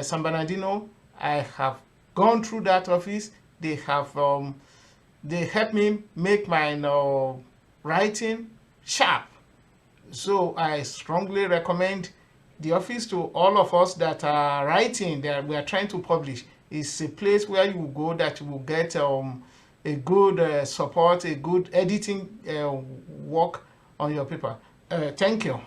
San Bernardino, I have gone through that office. They have they helped me make my writing sharp. So I strongly recommend the office to all of us that are writing, that we are trying to publish. It's a place where you will go that you will get a good support, a good editing work on your paper. Thank you.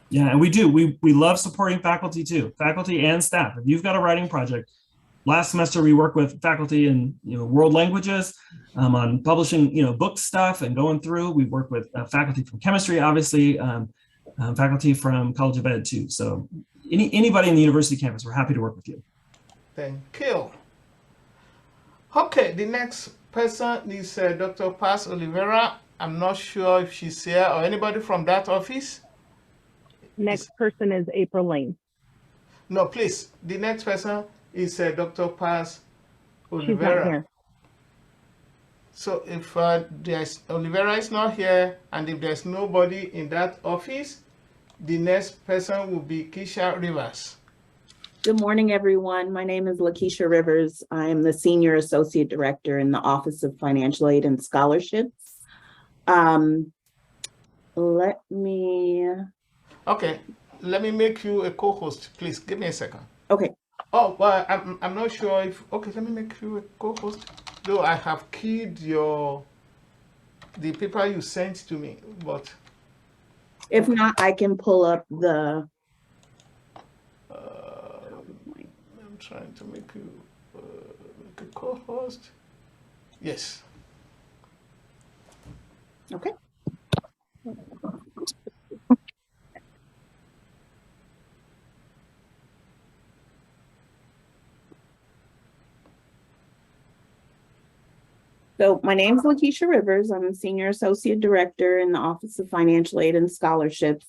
Yeah, and we do. We love supporting faculty too, faculty and staff. If you've got a writing project, last semester we worked with faculty in world languages on publishing book stuff and going through. We work with faculty from chemistry, obviously, faculty from College of Ed too. So anybody in the university campus, we're happy to work with you. Thank you. Okay, the next person is Dr. Paz Oliveira. I'm not sure if she's here or anybody from that office. Next person is April Lane. No, please. The next person is Dr. Paz She's not Oliveira. here. So if there's Oliveira is not here, and if there's nobody in that office, the next person will be Keisha Rivers. Good morning, everyone. My name is Lakeisha Rivers. I am the Senior Associate Director in the Office of Financial Aid and Scholarships. Okay, let me make you a co-host, please. Give me a second. Okay. Oh, well, I'm not sure if, okay, let me make you a co-host. Though I have keyed the paper you sent to me, but. If not, I can pull up the. I'm trying to make you make a co-host. Yes. Okay. So my name is Lakeisha Rivers. I'm a Senior Associate Director in the Office of Financial Aid and Scholarships.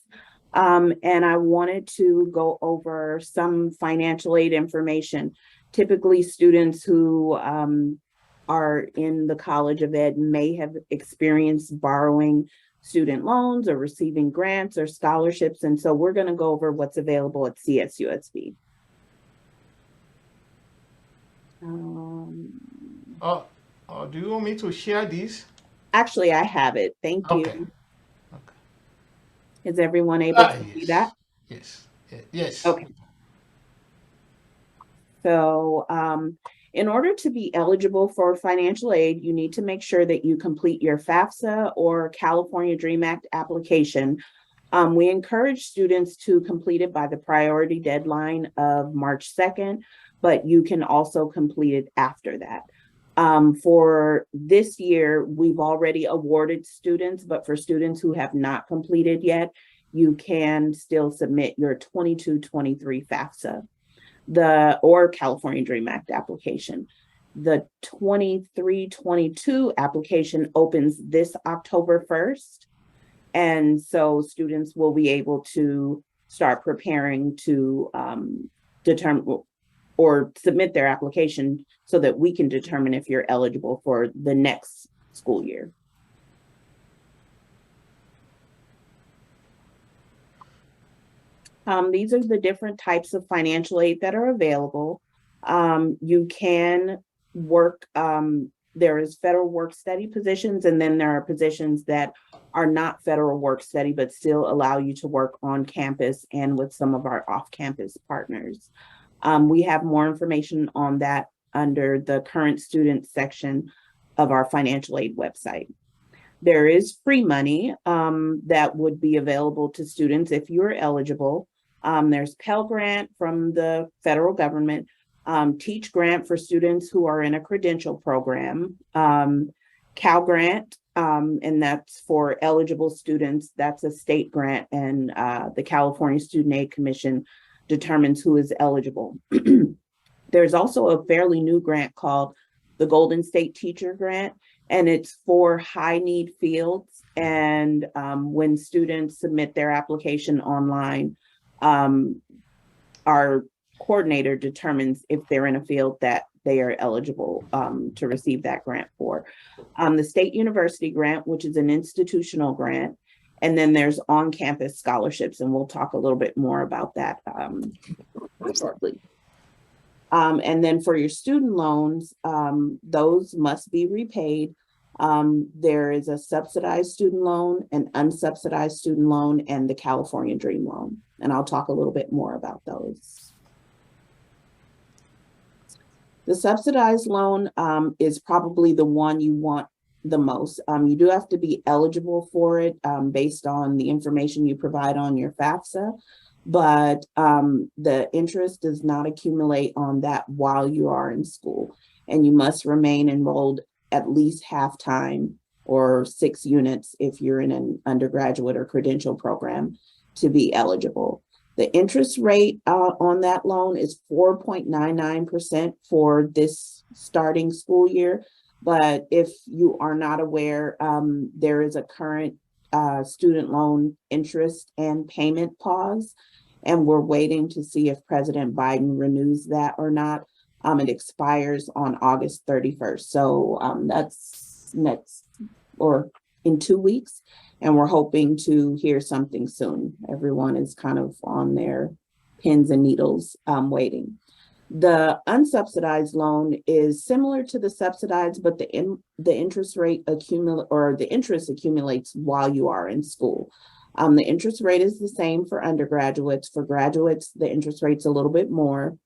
And I wanted to go over some financial aid information. Typically, students who are in the College of Ed may have experienced borrowing student loans or receiving grants or scholarships. And so we're going to go over what's available at CSUSB. Do you want me to share this? Actually, I have it. Thank you. Okay. Is everyone able to see that? Yes. Yes. Okay. So in order to be eligible for financial aid, you need to make sure that you complete your FAFSA or California DREAM Act application. We encourage students to complete it by the priority deadline of March 2nd, but you can also complete it after that. For this year, we've already awarded students, but for students who have not completed yet, you can still submit your 22-23 FAFSA, or California DREAM Act application. The 23-22 application opens this October 1st. And so students will be able to start preparing to determine or submit their application so that we can determine if you're eligible for the next school year. These are the different types of financial aid that are available. You can work, there is federal work study positions, and then there are positions that are not federal work study, but still allow you to work on campus and with some of our off-campus partners. We have more information on that under the current student section of our financial aid website. There is free money that would be available to students if you're eligible. There's Pell Grant from the federal government, Teach Grant for students who are in a credential program, Cal Grant, and that's for eligible students. That's a state grant, and the California Student Aid Commission determines who is eligible. There's also a fairly new grant called the Golden State Teacher Grant, and it's for high need fields. And when students submit their application online, our coordinator determines if they're in a field that they are eligible to receive that grant for. The State University Grant, which is an institutional grant, and then there's on-campus scholarships, and we'll talk a little bit more about that shortly. And then for your student loans, those must be repaid. There is a subsidized student loan, an unsubsidized student loan, and the California Dream Loan. And I'll talk a little bit more about those. The subsidized loan is probably the one you want the most. You do have to be eligible for it based on the information you provide on your FAFSA, but the interest does not accumulate on that while you are in school, and you must remain enrolled at least half-time or 6 units if you're in an undergraduate or credential program to be eligible. The interest rate on that loan is 4.99% for this starting school year. But if you are not aware, there is a current student loan interest and payment pause. And we're waiting to see if President Biden renews that or not. It expires on August 31st. So that's next or in 2 weeks. And we're hoping to hear something soon. Everyone is kind of on their pins and needles waiting. The unsubsidized loan is similar to the subsidized, but the interest rate the interest accumulates while you are in school. The interest rate is the same for undergraduates. For graduates, the interest rate's a little bit more.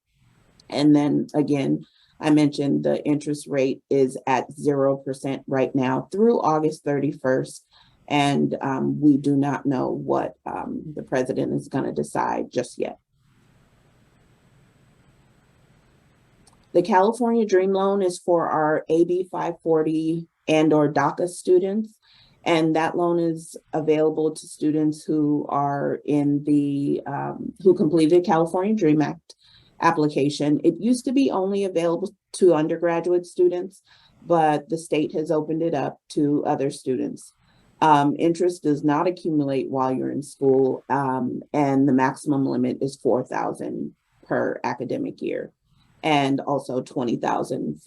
And then again, I mentioned the interest rate is at 0% right now through August 31st. And we do not know what the president is going to decide just yet. The California Dream Loan is for our AB 540 and or DACA students. And that loan is available to students who are in the, who completed California Dream Act application. It used to be only available to undergraduate students, but the state has opened it up to other students. Interest does not accumulate while you're in school, and the maximum limit is $4,000 per academic year, and also $20,000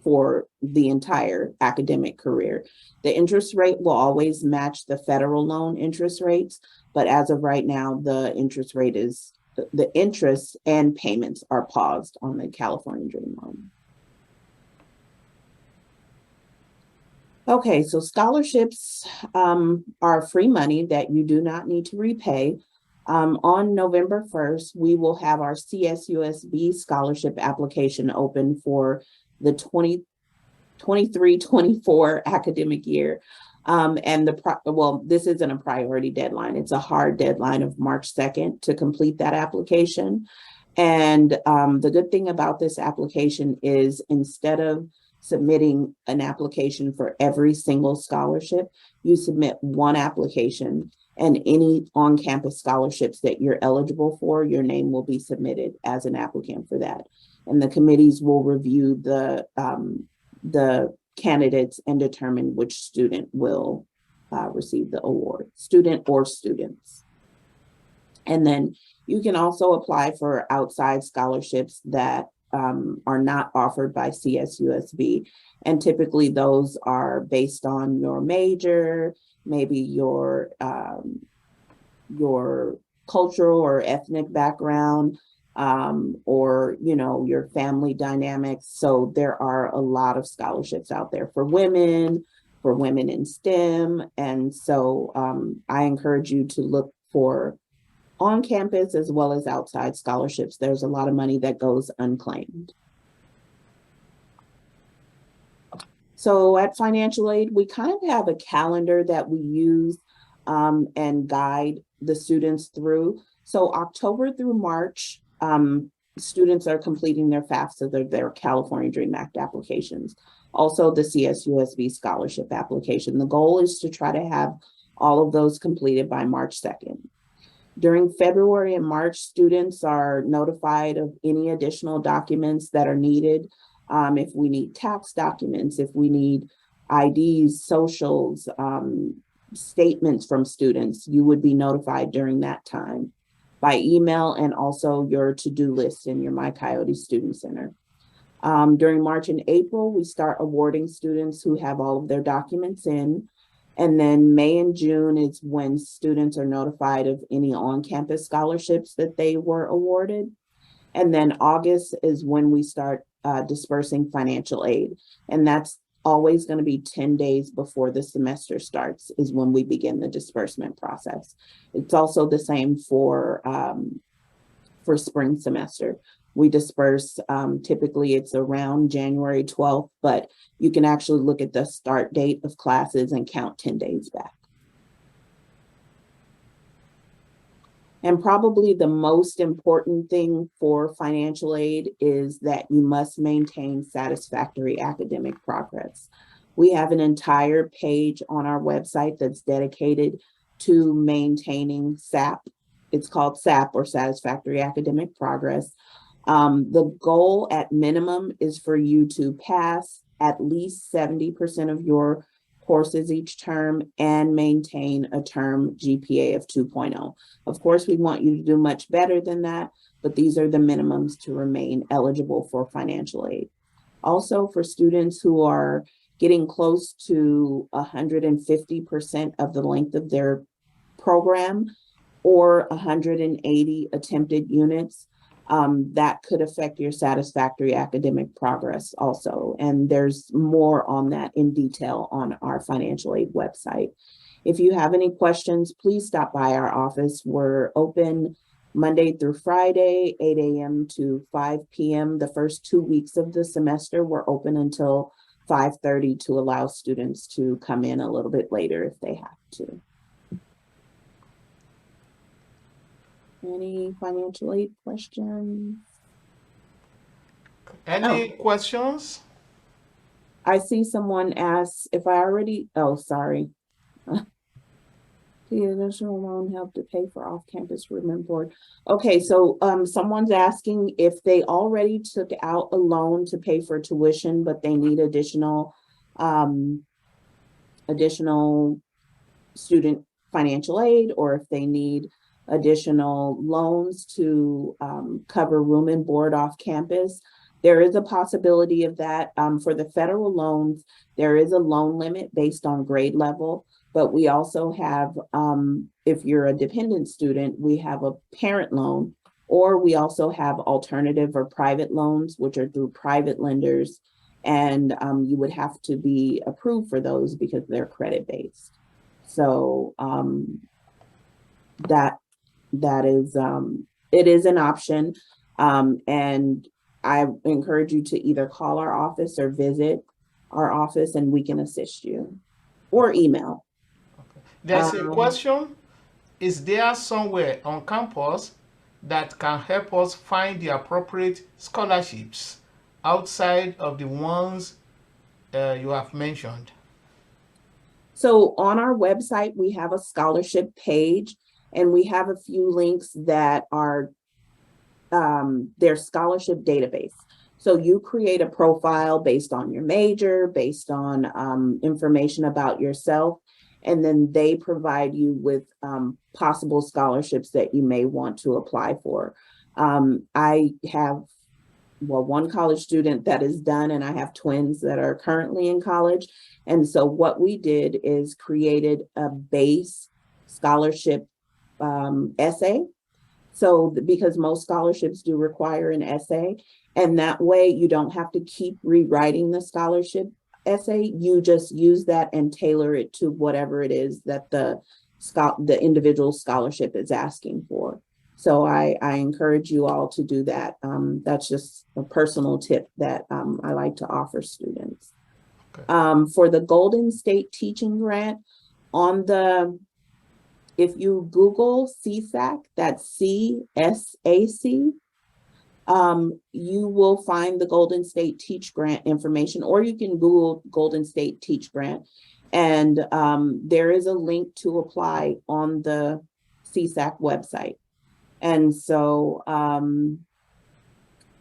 for the entire academic career. The interest rate will always match the federal loan interest rates, but as of right now, the interest rate is, the interest and payments are paused on the California Dream Loan. Okay, so scholarships are free money that you do not need to repay. On November 1st, we will have our CSUSB scholarship application open for the 23-24 academic year. And this isn't a priority deadline. It's a hard deadline of March 2nd to complete that application. And the good thing about this application is instead of submitting an application for every single scholarship, you submit one application, and any on-campus scholarships that you're eligible for, your name will be submitted as an applicant for that. And the committees will review the candidates and determine which student will receive the award, student or students. And then you can also apply for outside scholarships that are not offered by CSUSB. And typically those are based on your major, maybe your cultural or ethnic background, or, you know, your family dynamics. So there are a lot of scholarships out there for women in STEM. And so I encourage you to look for on campus as well as outside scholarships. There's a lot of money that goes unclaimed. So at financial aid, we kind of have a calendar that we use and guide the students through. So October through March, students are completing their FAFSA, their California Dream Act applications. Also the CSUSB scholarship application. The goal is to try to have all of those completed by March 2nd. During February and March, students are notified of any additional documents that are needed. If we need tax documents, if we need IDs, socials, statements from students, you would be notified during that time by email, and also your to-do list in your My Coyote Student Center. During March and April, we start awarding students who have all of their documents in. And then May and June is when students are notified of any on-campus scholarships that they were awarded. And then August is when we start dispersing financial aid. And that's always going to be 10 days before the semester starts is when we begin the disbursement process. It's also the same for spring semester. We disperse, typically it's around January 12th, but you can actually look at the start date of classes and count 10 days back. And probably the most important thing for financial aid is that you must maintain satisfactory academic progress. We have an entire page on our website that's dedicated to maintaining SAP. It's called SAP, or Satisfactory Academic Progress. The goal at minimum is for you to pass at least 70% of your courses each term and maintain a term GPA of 2.0. Of course, we want you to do much better than that, but these are the minimums to remain eligible for financial aid. Also, for students who are getting close to 150% of the length of their program or 180 attempted units, that could affect your satisfactory academic progress also. And there's more on that in detail on our financial aid website. If you have any questions, please stop by our office. We're open Monday through Friday, 8 a.m. to 5 p.m. The first 2 weeks of the semester, we're open until 5:30 to allow students to come in a little bit later if they have to. Any financial aid questions? Any questions? I see someone ask if I already, oh, sorry. The additional loan help to pay for off-campus room and board. Okay, so someone's asking if they already took out a loan to pay for tuition, but they need additional student financial aid, or if they need additional loans to cover room and board off campus. There is a possibility of that. For the federal loans, there is a loan limit based on grade level, but we also have, if you're a dependent student, we have a parent loan, or we also have alternative or private loans, which are through private lenders. And you would have to be approved for those because they're credit based. So that is, it is an option. And I encourage you to either call our office or visit our office and we can assist you, or email. Okay. There's a question. Is there somewhere on campus that can help us find the appropriate scholarships outside of the ones you have mentioned? So on our website, we have a scholarship page, and we have a few links that are their scholarship database. So you create a profile based on your major, based on information about yourself, and then they provide you with possible scholarships that you may want to apply for. I have, well, one college student that is done, and I have twins that are currently in college. And so what we did is created a base scholarship essay. So because most scholarships do require an essay, and that way you don't have to keep rewriting the scholarship essay. You just use that and tailor it to whatever it is that the individual scholarship is asking for. So I encourage you all to do that. That's just a personal tip that I like to offer students. Okay. For the Golden State Teaching Grant, if you Google CSAC, that's CSAC, you will find the Golden State Teach Grant information, or you can Google Golden State Teach Grant. And there is a link to apply on the CSAC website. And so,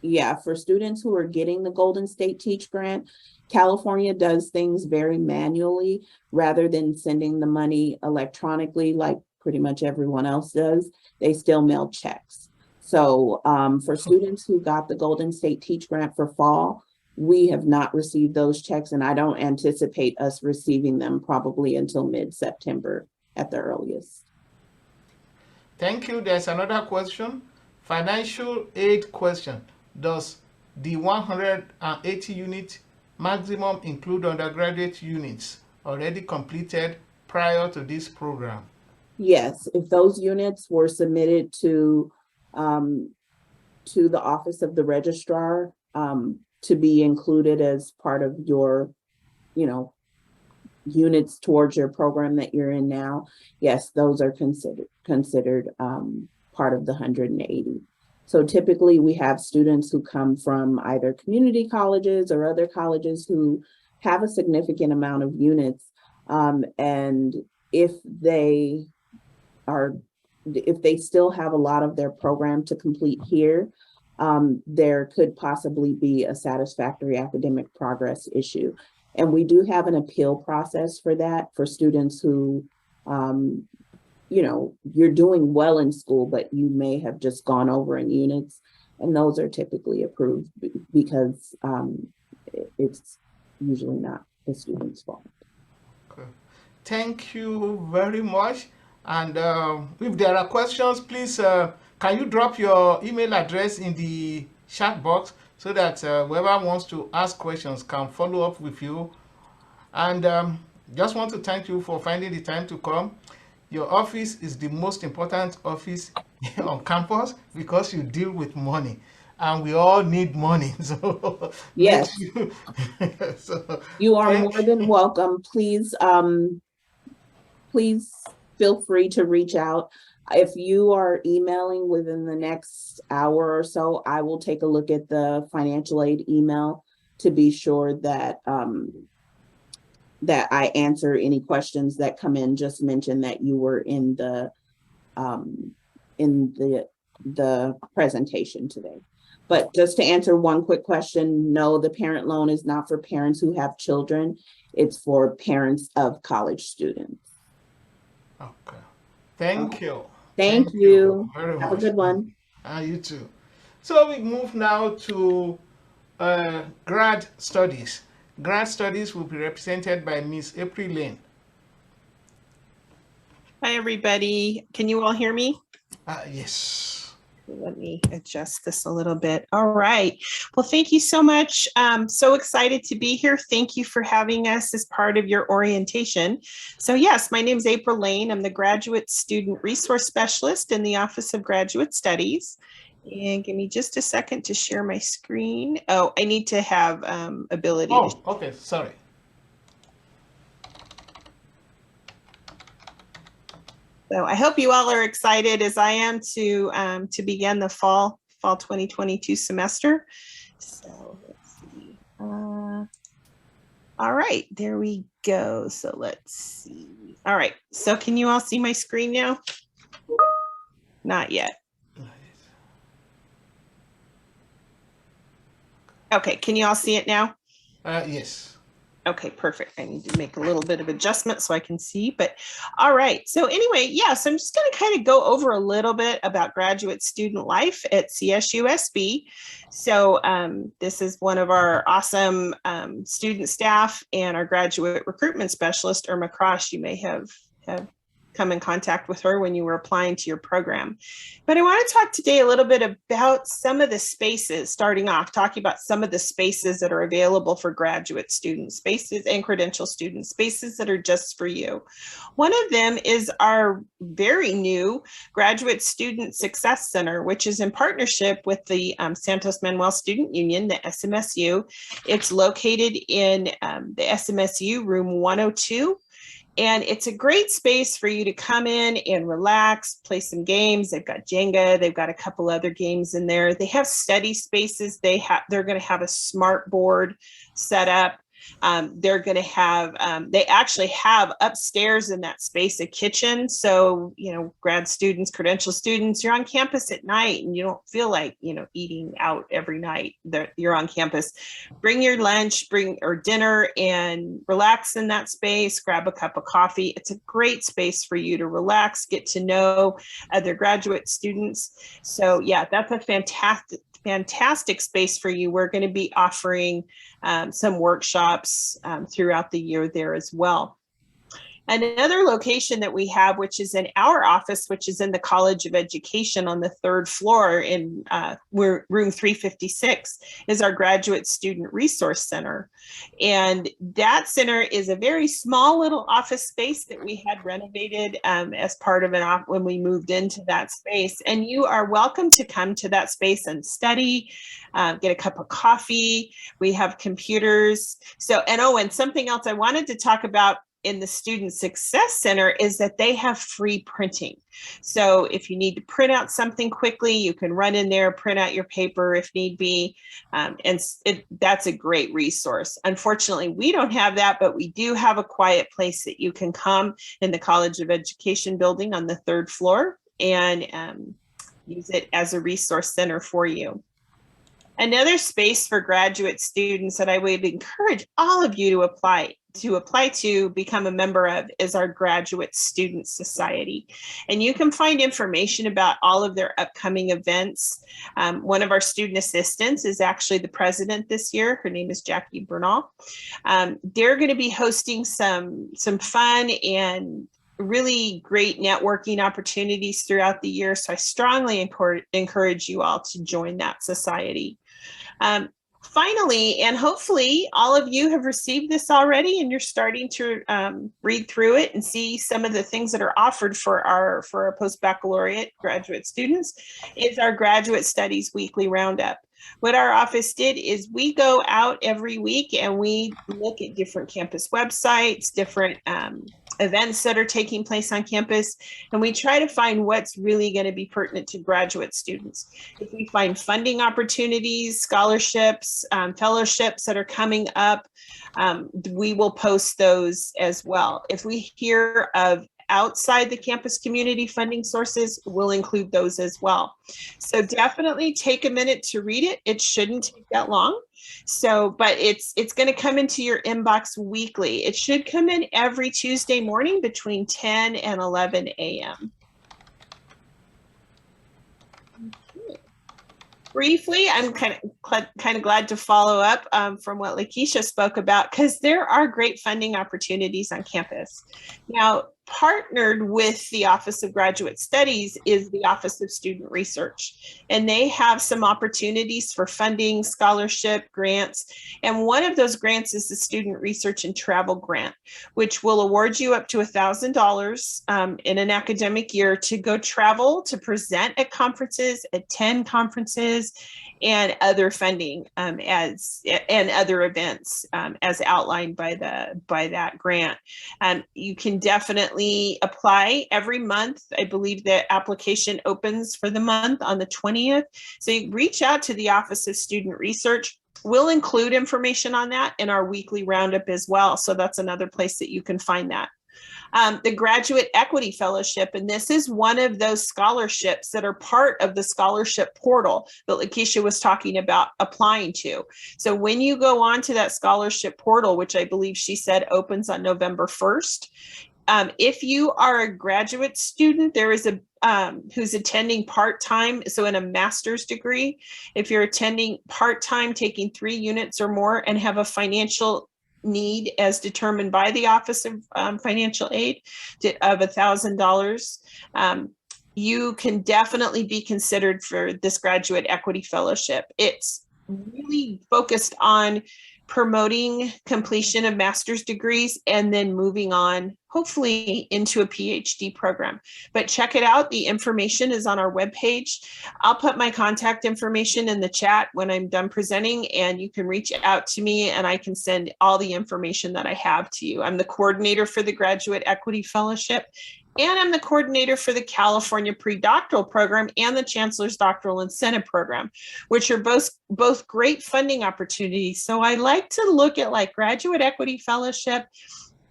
yeah, for students who are getting the Golden State Teach Grant, California does things very manually rather than sending the money electronically like pretty much everyone else does. They still mail checks. So for students who got the Golden State Teach Grant for fall, we have not received those checks, and I don't anticipate us receiving them probably until mid-September at the earliest. Thank you. There's another question. Financial aid question. Does the 180 unit maximum include undergraduate units already completed prior to this program? Yes, if those units were submitted to the Office of the Registrar to be included as part of your, units towards your program that you're in now, yes, those are considered part of the 180. So typically we have students who come from either community colleges or other colleges who have a significant amount of units. And if they still have a lot of their program to complete here, there could possibly be a satisfactory academic progress issue. And we do have an appeal process for that, for students who, you know, you're doing well in school, but you may have just gone over in units. And those are typically approved because it's usually not the student's fault. Okay. Thank you very much. And if there are questions, please, can you drop your email address in the chat box so that whoever wants to ask questions can follow up with you. And just want to thank you for finding the time to come. Your office is the most important office on campus because you deal with money. And we all need money. So yes, so, you are more than welcome. Please, please feel free to reach out. If you are emailing within the next hour or so, I will take a look at the financial aid email to be sure that that I answer any questions that come in. Just mention that you were in the presentation today. But just to answer one quick question, no, the parent loan is not for parents who have children. It's for parents of college students. okay. Thank you. Thank you. Very Have much. a good one. You too. So we move now to grad studies. Grad studies will be represented by Miss April Lane. Hi, everybody. Can you all hear me? Yes. Let me adjust this a little bit. All right. Well, thank you so much. So excited to be here. Thank you for having us as part of your orientation. So yes, my name is April Lane. I'm the Graduate Student Resource Specialist in the Office of Graduate Studies. And give me just a second to share my screen. Oh, I need to have ability. Oh, okay. Sorry. So I hope you all are excited as I am to begin the fall 2022 semester. So let's see. All right, there we go. So let's see. All right, so can you all see my screen now? Not yet. Okay, can you all see it now? Yes. Okay, perfect. I need to make a little bit of adjustment so I can see, but all right. So anyway, yes, I'm just going to kind of go over a little bit about graduate student life at CSUSB. So this is one of our awesome student staff and our graduate recruitment specialist, Irma Cross. You may have come in contact with her when you were applying to your program. But I want to talk today a little bit about some of the spaces, starting off, talking about some of the spaces that are available for graduate students, spaces and credential students, spaces that are just for you. One of them is our very new Graduate Student Success Center, which is in partnership with the Santos Manuel Student Union, the SMSU. It's located in the SMSU room 102. And it's a great space for you to come in and relax, play some games. They've got Jenga, they've got a couple other games in there. They have study spaces. They're going to have a smart board set up. They're going to have, they actually have upstairs in that space a kitchen. So, you know, grad students, credential students, you're on campus at night and you don't feel like, you know, eating out every night that you're on campus. Bring your lunch, or dinner and relax in that space, grab a cup of coffee. It's a great space for you to relax, get to know other graduate students. So yeah, that's a fantastic space for you. We're going to be offering some workshops throughout the year there as well. Another location that we have, which is in our office, which is in the College of Education on the 3rd floor in room 356, is our Graduate Student Resource Center. And that center is a very small little office space that we had renovated as part of when we moved into that space. And you are welcome to come to that space and study, get a cup of coffee. We have computers. So, and something else I wanted to talk about in the Student Success Center is that they have free printing. So if you need to print out something quickly, you can run in there, print out your paper if need be. That's a great resource. Unfortunately, we don't have that, but we do have a quiet place that you can come in the College of Education building on the 3rd floor and use it as a resource center for you. Another space for graduate students that I would encourage all of you to apply to become a member of is our Graduate Student Society. And you can find information about all of their upcoming events. One of our student assistants is actually the president this year. Her name is Jackie Bernal. They're going to be hosting some fun and really great networking opportunities throughout the year. So I strongly encourage you all to join that society. Finally, and hopefully all of you have received this already and you're starting to read through it and see some of the things that are offered for our post-baccalaureate graduate students, is our Graduate Studies Weekly Roundup. What our office did is we go out every week and we look at different campus websites, different events that are taking place on campus, and we try to find what's really going to be pertinent to graduate students. If we find funding opportunities, scholarships, fellowships that are coming up, we will post those as well. If we hear of outside the campus community funding sources, we'll include those as well. So definitely take a minute to read it. It shouldn't take that long. So, but it's going to come into your inbox weekly. It should come in every Tuesday morning between 10 and 11 a.m. Briefly, I'm kind of glad to follow up from what Lakeisha spoke about, because there are great funding opportunities on campus. Now, partnered with the Office of Graduate Studies is the Office of Student Research, and they have some opportunities for funding, scholarship, grants, and one of those grants is the Student Research and Travel Grant, which will award you up to $1,000 in an academic year to go travel, to present at conferences, attend conferences, and other funding and other events as outlined by that grant. You can definitely apply every month. I believe the application opens for the month on the 20th. So you reach out to the Office of Student Research. We'll include information on that in our weekly roundup as well. So that's another place that you can find that. The Graduate Equity Fellowship, and this is one of those scholarships that are part of the scholarship portal that Lakeisha was talking about applying to. So when you go on to that scholarship portal, which I believe she said opens on November 1st, if you are a graduate student, there is a who's attending part-time, so in a master's degree, if you're attending part-time, taking 3 units or more and have a financial need as determined by the Office of Financial Aid of $1,000, you can definitely be considered for this Graduate Equity Fellowship. It's really focused on promoting completion of master's degrees and then moving on, hopefully, into a PhD program. But check it out. The information is on our webpage. I'll put my contact information in the chat when I'm done presenting, and you can reach out to me and I can send all the information that I have to you. I'm the coordinator for the Graduate Equity Fellowship, and I'm the coordinator for the California Pre-Doctoral Program and the Chancellor's Doctoral Incentive Program, which are both great funding opportunities. So I like to look at like Graduate Equity Fellowship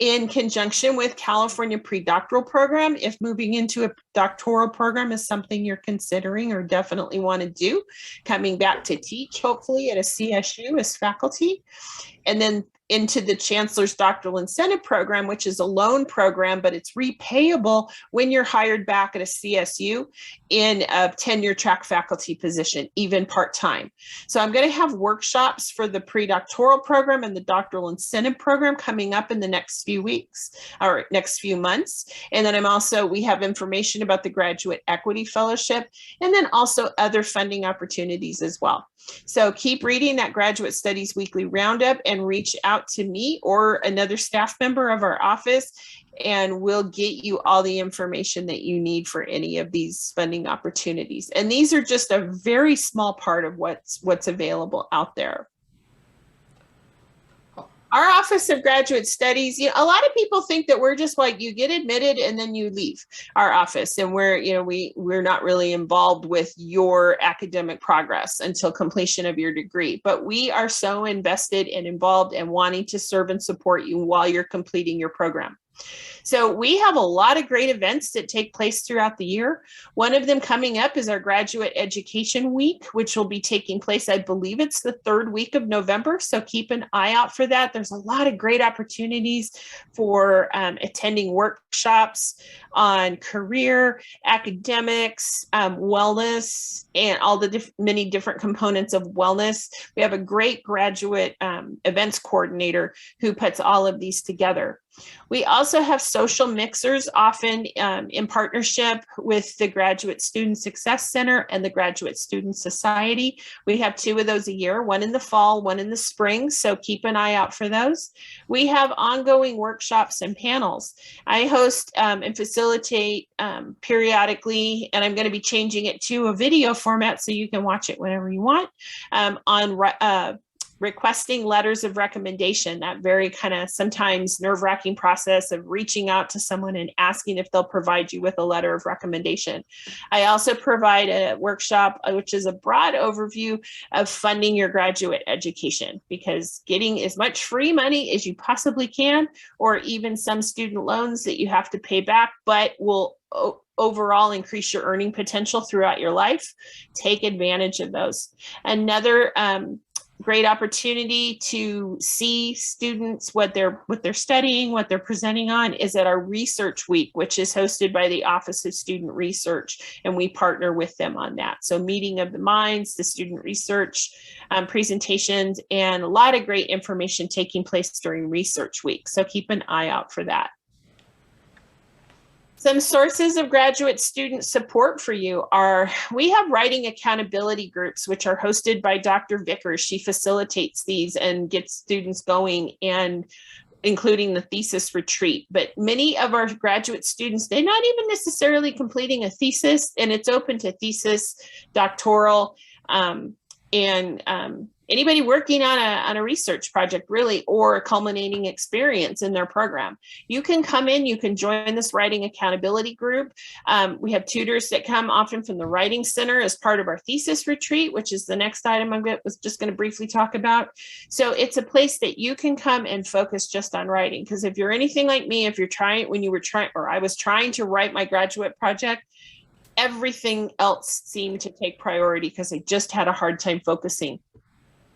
in conjunction with California Pre-Doctoral Program, if moving into a doctoral program is something you're considering or definitely want to do, coming back to teach, hopefully at a CSU as faculty. And then into the Chancellor's Doctoral Incentive Program, which is a loan program, but it's repayable when you're hired back at a CSU in a tenure track faculty position, even part-time. So I'm going to have workshops for the pre-doctoral program and the doctoral incentive program coming up in the next few weeks or next few months. And then we have information about the Graduate Equity Fellowship, and then also other funding opportunities as well. So keep reading that Graduate Studies Weekly Roundup and reach out to me or another staff member of our office, and we'll get you all the information that you need for any of these funding opportunities. And these are just a very small part of what's available out there. Our Office of Graduate Studies, a lot of people think that we're just like, you get admitted and then you leave our office, and we're not really involved with your academic progress until completion of your degree. But we are so invested and involved and wanting to serve and support you while you're completing your program. So we have a lot of great events that take place throughout the year. One of them coming up is our Graduate Education Week, which will be taking place, I believe it's the 3rd week of November. So keep an eye out for that. There's a lot of great opportunities for attending workshops on career, academics, wellness, and all the many different components of wellness. We have a great graduate events coordinator who puts all of these together. We also have social mixers, often in partnership with the Graduate Student Success Center and the Graduate Student Society. We have 2 of those a year, one in the fall, one in the spring, so keep an eye out for those. We have ongoing workshops and panels. I host and facilitate periodically, and I'm going to be changing it to a video format so you can watch it whenever you want, on requesting letters of recommendation, that very kind of sometimes nerve-wracking process of reaching out to someone and asking if they'll provide you with a letter of recommendation. I also provide a workshop, which is a broad overview of funding your graduate education, because getting as much free money as you possibly can, or even some student loans that you have to pay back, but will overall increase your earning potential throughout your life, take advantage of those. Another great opportunity to see students, what they're studying, what they're presenting on, is at our research week, which is hosted by the Office of Student Research, and we partner with them on that. So meeting of the minds, the student research presentations, and a lot of great information taking place during research week. So keep an eye out for that. Some sources of graduate student support for you are, we have writing accountability groups, which are hosted by Dr. Vickers. She facilitates these and gets students going, and including the thesis retreat. But many of our graduate students, they're not even necessarily completing a thesis, and it's open to thesis, doctoral, and anybody working on a research project, really, or a culminating experience in their program. You can come in, you can join this writing accountability group. We have tutors that come often from the Writing Center as part of our thesis retreat, which is the next item I was just going to briefly talk about. So it's a place that you can come and focus just on writing. Because if you're anything like me, if you're trying, or I was trying to write my graduate project, everything else seemed to take priority because I just had a hard time focusing.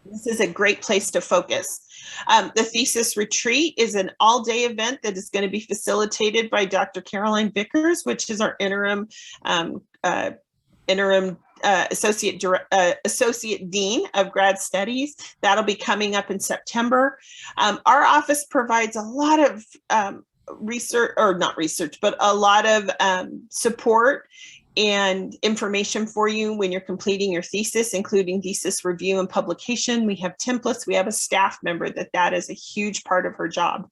This is a great place to focus. The thesis retreat is an all-day event that is going to be facilitated by Dr. Caroline Vickers, which is our interim associate dean of grad studies. That'll be coming up in September. Our office provides a lot of research, or not research, but a lot of support and information for you when you're completing your thesis, including thesis review and publication. We have templates. We have a staff member that is a huge part of her job.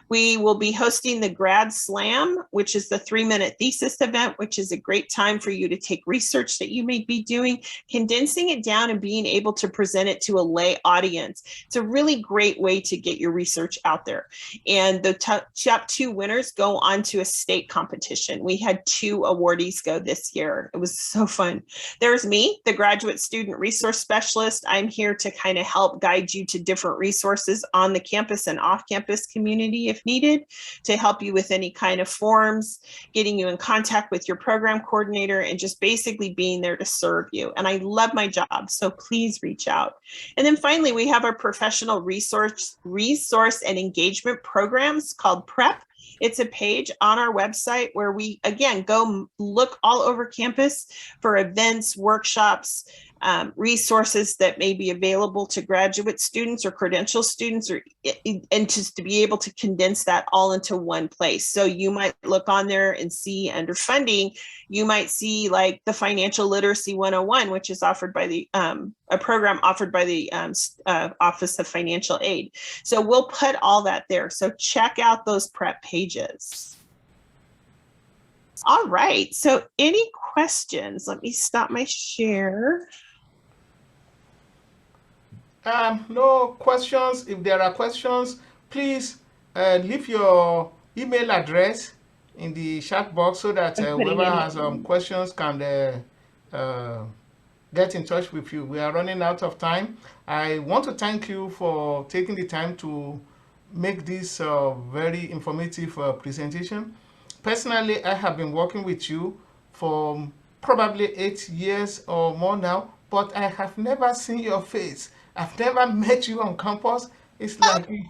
We will be hosting the Grad Slam, which is the 3-minute thesis event, which is a great time for you to take research that you may be doing, condensing it down and being able to present it to a lay audience. It's a really great way to get your research out there. And the top 2 winners go on to a state competition. We had 2 awardees go this year. It was so fun. There's me, the Graduate Student Resource Specialist. I'm here to kind of help guide you to different resources on the campus and off-campus community if needed, to help you with any kind of forms, getting you in contact with your program coordinator, and just basically being there to serve you. And I love my job, so please reach out. And then finally, we have our professional resource and engagement programs called PrEP. It's a page on our website where we, again, go look all over campus for events, workshops, resources that may be available to graduate students or credential students, and just to be able to condense that all into one place. So you might look on there and see under funding, you might see like the Financial Literacy 101, which is offered by the a program offered by the Office of Financial Aid. So we'll put all that there. So check out those PrEP pages. All right, so any questions? Let me stop my share. No questions. If there are questions, please leave your email address in the chat box so that whoever has questions can get in touch with you. We are running out of time. I want to thank you for taking the time to make this very informative presentation. Personally, I have been working with you for probably 8 years or more now, but I have never seen your face. I've never met you on campus. It's like you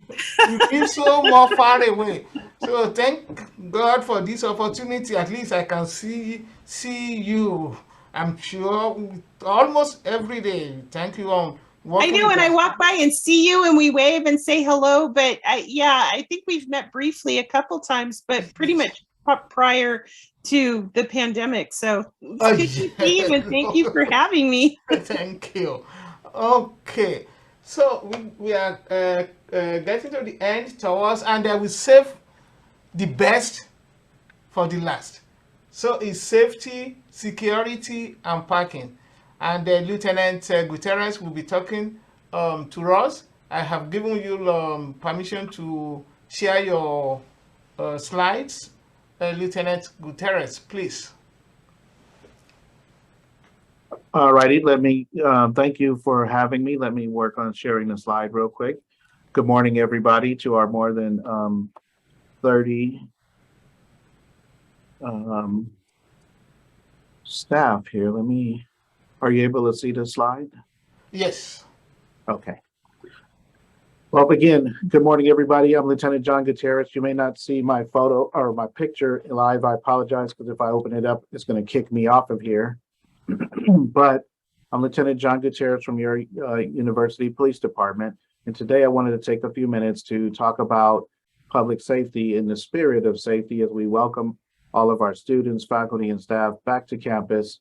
feel so more far away. So thank God for this opportunity. At least I can see you. I'm sure almost every day. Thank you. I know, and I walk by and see you and we wave and say hello, but I think we've met briefly a couple times, but pretty much prior to the pandemic. So it's good to see you and thank you for having me. Thank you. Okay, so we are getting to the end towards, and I will save the best for the last. So it's safety, security, and parking. And Lieutenant Guterres will be talking to us. I have given you permission to share your slides. Lieutenant Guterres, please. All righty, let me thank you for having me. Let me work on sharing the slide real quick. Good morning, everybody, to our more than 30 staff here. Are you able to see the slide? Yes. Okay. Well, again, good morning, everybody. I'm Lieutenant John Guterres. You may not see my photo or my picture live. I apologize, because if I open it up, it's going to kick me off of here. But I'm Lieutenant John Guterres from your University Police Department. And today I wanted to take a few minutes to talk about public safety in the spirit of safety as we welcome all of our students, faculty, and staff back to campus.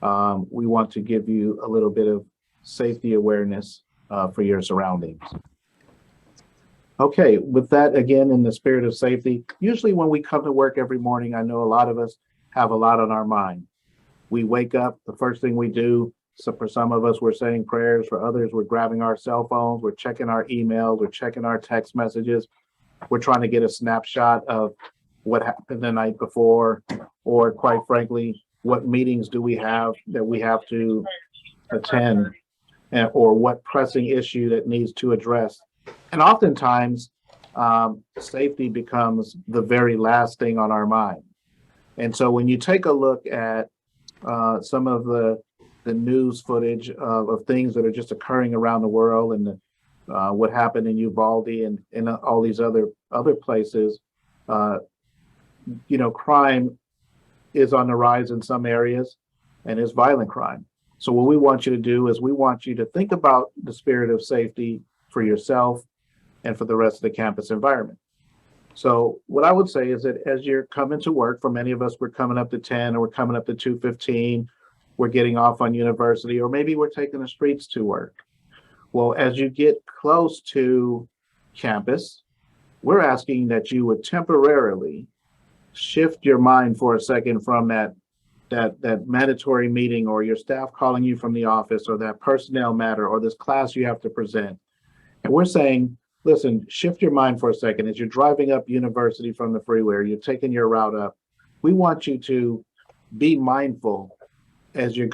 We want to give you a little bit of safety awareness for your surroundings. Okay, with that, again, in the spirit of safety, usually when we come to work every morning, I know a lot of us have a lot on our mind. We wake up, the first thing we do, so for some of us, we're saying prayers. For others, we're grabbing our cell phones, we're checking our emails, we're checking our text messages. We're trying to get a snapshot of what happened the night before, or quite frankly, what meetings do we have that we have to attend, or what pressing issue that needs to address. And oftentimes, safety becomes the very last thing on our mind. And so when you take a look at some of the news footage of things that are just occurring around the world, and what happened in Uvalde and all these other places, crime is on the rise in some areas, and it's violent crime. So what we want you to do is we want you to think about the spirit of safety for yourself and for the rest of the campus environment. So what I would say is that as you're coming to work, for many of us, we're coming up to 10 or we're coming up to 2:15, we're getting off on university, or maybe we're taking the streets to work. Well, as you get close to campus, we're asking that you would temporarily shift your mind for a second from that mandatory meeting, or your staff calling you from the office, or that personnel matter, or this class you have to present. And we're saying, listen, shift your mind for a second. As you're driving up university from the freeway, or you're taking your route up, we want you to be mindful as you're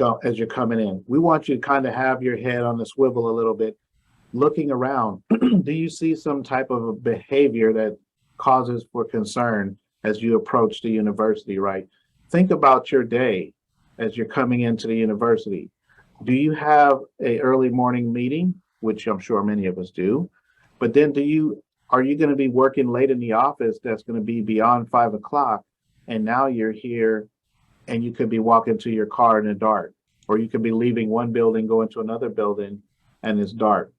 coming in. We want you to kind of have your head on the swivel a little bit, looking around. Do you see some type of a behavior that causes for concern as you approach the university, right? Think about your day as you're coming into the university. Do you have an early morning meeting, which I'm sure many of us do, but then are you going to be working late in the office that's going to be beyond 5 o'clock, and now you're here and you could be walking to your car in the dark, or you could be leaving one building, going to another building, and it's dark.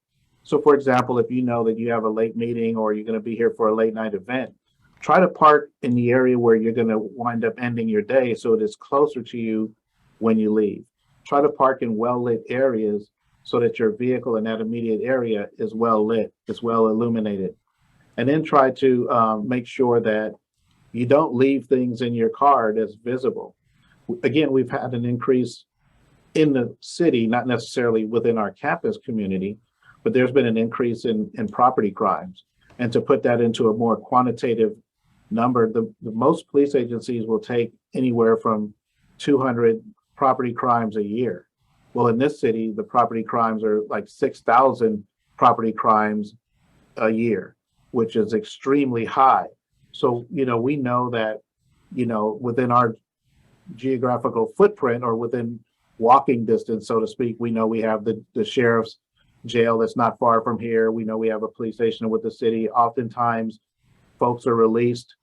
So for example, if you know that you have a late meeting or you're going to be here for a late night event, try to park in the area where you're going to wind up ending your day, so it is closer to you when you leave. Try to park in well-lit areas so that your vehicle in that immediate area is well lit, is well illuminated. And then try to make sure that you don't leave things in your car that's visible. Again, we've had an increase in the city, not necessarily within our campus community, but there's been an increase in property crimes. And to put that into a more quantitative number, the most police agencies will take anywhere from 200 property crimes a year. Well, in this city, the property crimes are like 6,000 property crimes a year, which is extremely high. So, we know that, within our geographical footprint or within walking distance, so to speak, we know we have the sheriff's jail that's not far from here. We know we have a police station with the city. Oftentimes, folks are released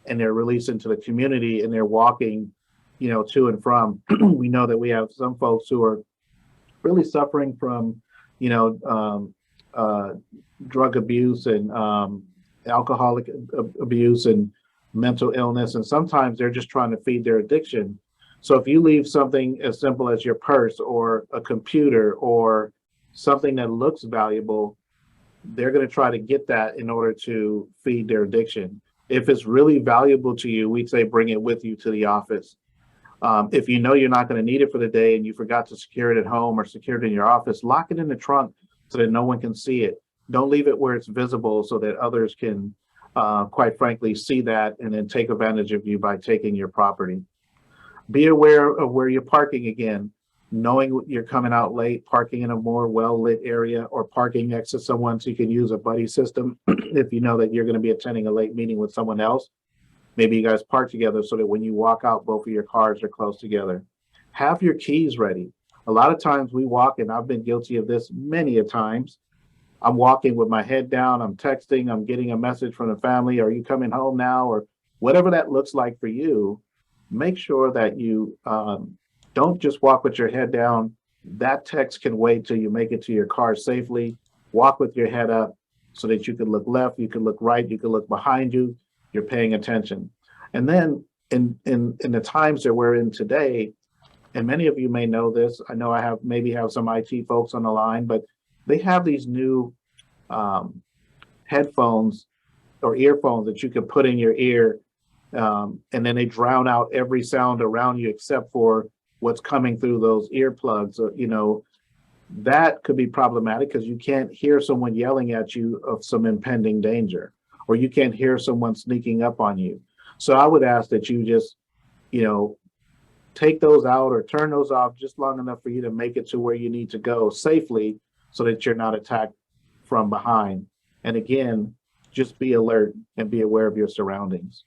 and they're released into the community and they're walking, to and from. We know that we have some folks who are really suffering from, drug abuse and alcoholic abuse and mental illness. And sometimes they're just trying to feed their addiction. So if you leave something as simple as your purse or a computer or something that looks valuable, they're going to try to get that in order to feed their addiction. If it's really valuable to you, we'd say bring it with you to the office. If you know you're not going to need it for the day and you forgot to secure it at home or secure it in your office, lock it in the trunk so that no one can see it. Don't leave it where it's visible so that others can, quite frankly, see that and then take advantage of you by taking your property. Be aware of where you're parking again, knowing you're coming out late, parking in a more well-lit area or parking next to someone so you can use a buddy system if you know that you're going to be attending a late meeting with someone else. Maybe you guys park together so that when you walk out, both of your cars are close together. Have your keys ready. A lot of times we walk, and I've been guilty of this many a times. I'm walking with my head down, I'm texting, I'm getting a message from the family, are you coming home now? Or whatever that looks like for you, make sure that you don't just walk with your head down. That text can wait till you make it to your car safely. Walk with your head up so that you can look left, you can look right, you can look behind you. You're paying attention. And then in the times that we're in today, and many of you may know this, I know I maybe have some IT folks on the line, but they have these new headphones or earphones that you can put in your ear, and then they drown out every sound around you except for what's coming through those earplugs. That could be problematic because you can't hear someone yelling at you of some impending danger, or you can't hear someone sneaking up on you. So I would ask that you just, take those out or turn those off just long enough for you to make it to where you need to go safely so that you're not attacked from behind. And again, just be alert and be aware of your surroundings.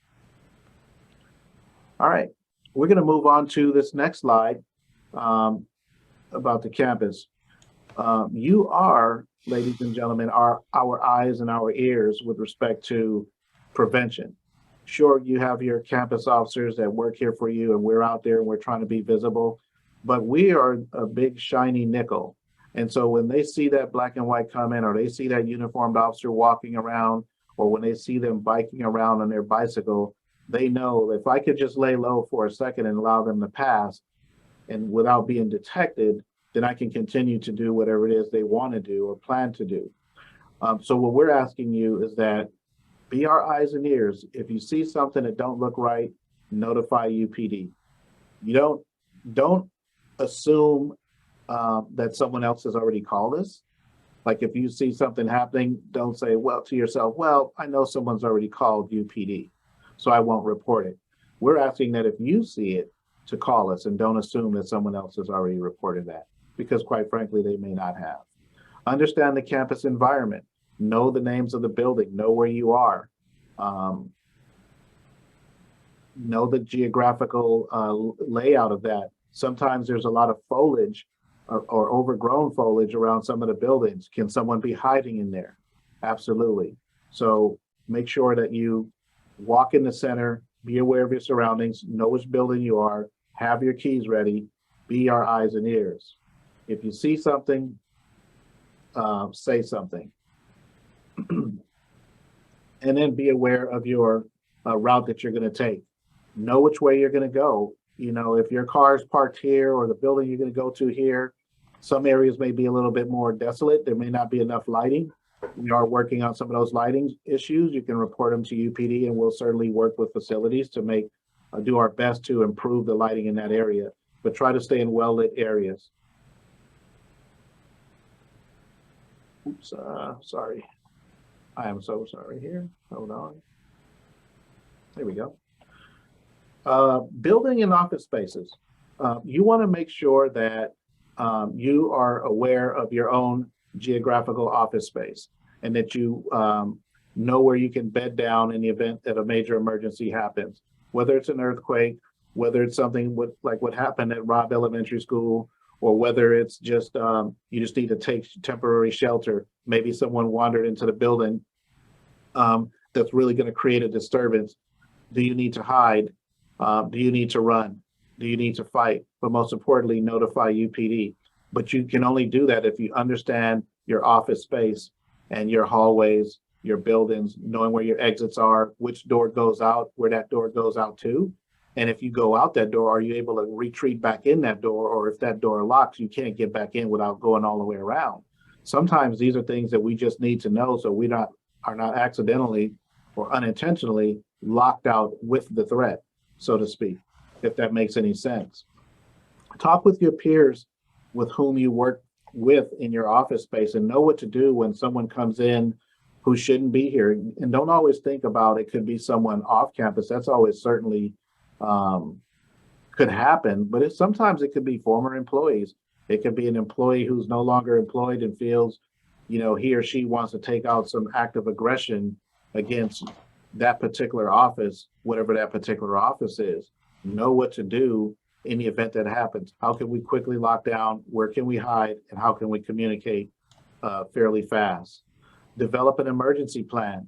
All right, we're going to move on to this next slide about the campus. You are, ladies and gentlemen, are our eyes and our ears with respect to prevention. Sure, you have your campus officers that work here for you and we're out there and we're trying to be visible, but we are a big shiny nickel. And so when they see that black and white come in, or they see that uniformed officer walking around, or when they see them biking around on their bicycle, they know if I could just lay low for a second and allow them to pass and without being detected, then I can continue to do whatever it is they want to do or plan to do. So what we're asking you is that be our eyes and ears. If you see something that don't look right, notify UPD. You don't assume that someone else has already called us. Like if you see something happening, don't say, well, to yourself, well, I know someone's already called UPD, so I won't report it. We're asking that if you see it, to call us, and don't assume that someone else has already reported that, because quite frankly, they may not have. Understand the campus environment. Know the names of the building, know where you are. Know the geographical layout of that. Sometimes there's a lot of foliage or overgrown foliage around some of the buildings. Can someone be hiding in there? Absolutely. So make sure that you walk in the center, be aware of your surroundings, know which building you are, have your keys ready, be our eyes and ears. If you see something, say something. And then be aware of your route that you're going to take. Know which way you're going to go. If your car is parked here or the building you're going to go to here, some areas may be a little bit more desolate. There may not be enough lighting. We are working on some of those lighting issues. You can report them to UPD, and we'll certainly work with facilities to do our best to improve the lighting in that area, but try to stay in well-lit areas. Oops, sorry. I am so sorry here. Hold on. There we go. Building and office spaces. You want to make sure that you are aware of your own geographical office space, and that you know where you can bed down in the event that a major emergency happens, whether it's an earthquake, whether it's something like what happened at Robb Elementary School, or whether it's just you just need to take temporary shelter. Maybe someone wandered into the building that's really going to create a disturbance. Do you need to hide? Do you need to run? Do you need to fight? But most importantly, notify UPD. But you can only do that if you understand your office space and your hallways, your buildings, knowing where your exits are, which door goes out, where that door goes out to. And if you go out that door, are you able to retreat back in that door? Or if that door locks, you can't get back in without going all the way around. Sometimes these are things that we just need to know so we are not accidentally or unintentionally locked out with the threat, so to speak, if that makes any sense. Talk with your peers with whom you work with in your office space and know what to do when someone comes in who shouldn't be here. And don't always think about it could be someone off campus. That's always certainly could happen, but sometimes it could be former employees. It could be an employee who's no longer employed and feels, he or she wants to take out some act of aggression against that particular office, whatever that particular office is. Know what to do in the event that happens. How can we quickly lock down? Where can we hide? And how can we communicate fairly fast? Develop an emergency plan,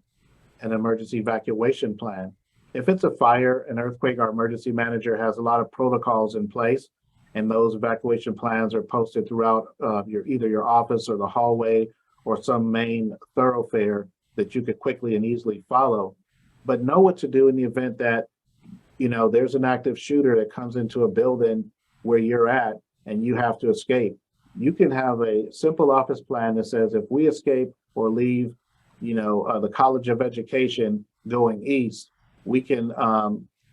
an emergency evacuation plan. If it's a fire, an earthquake, our emergency manager has a lot of protocols in place, and those evacuation plans are posted throughout either your office or the hallway or some main thoroughfare that you could quickly and easily follow. But know what to do in the event that there's an active shooter that comes into a building where you're at and you have to escape. You can have a simple office plan that says if we escape or leave, the College of Education going east, we can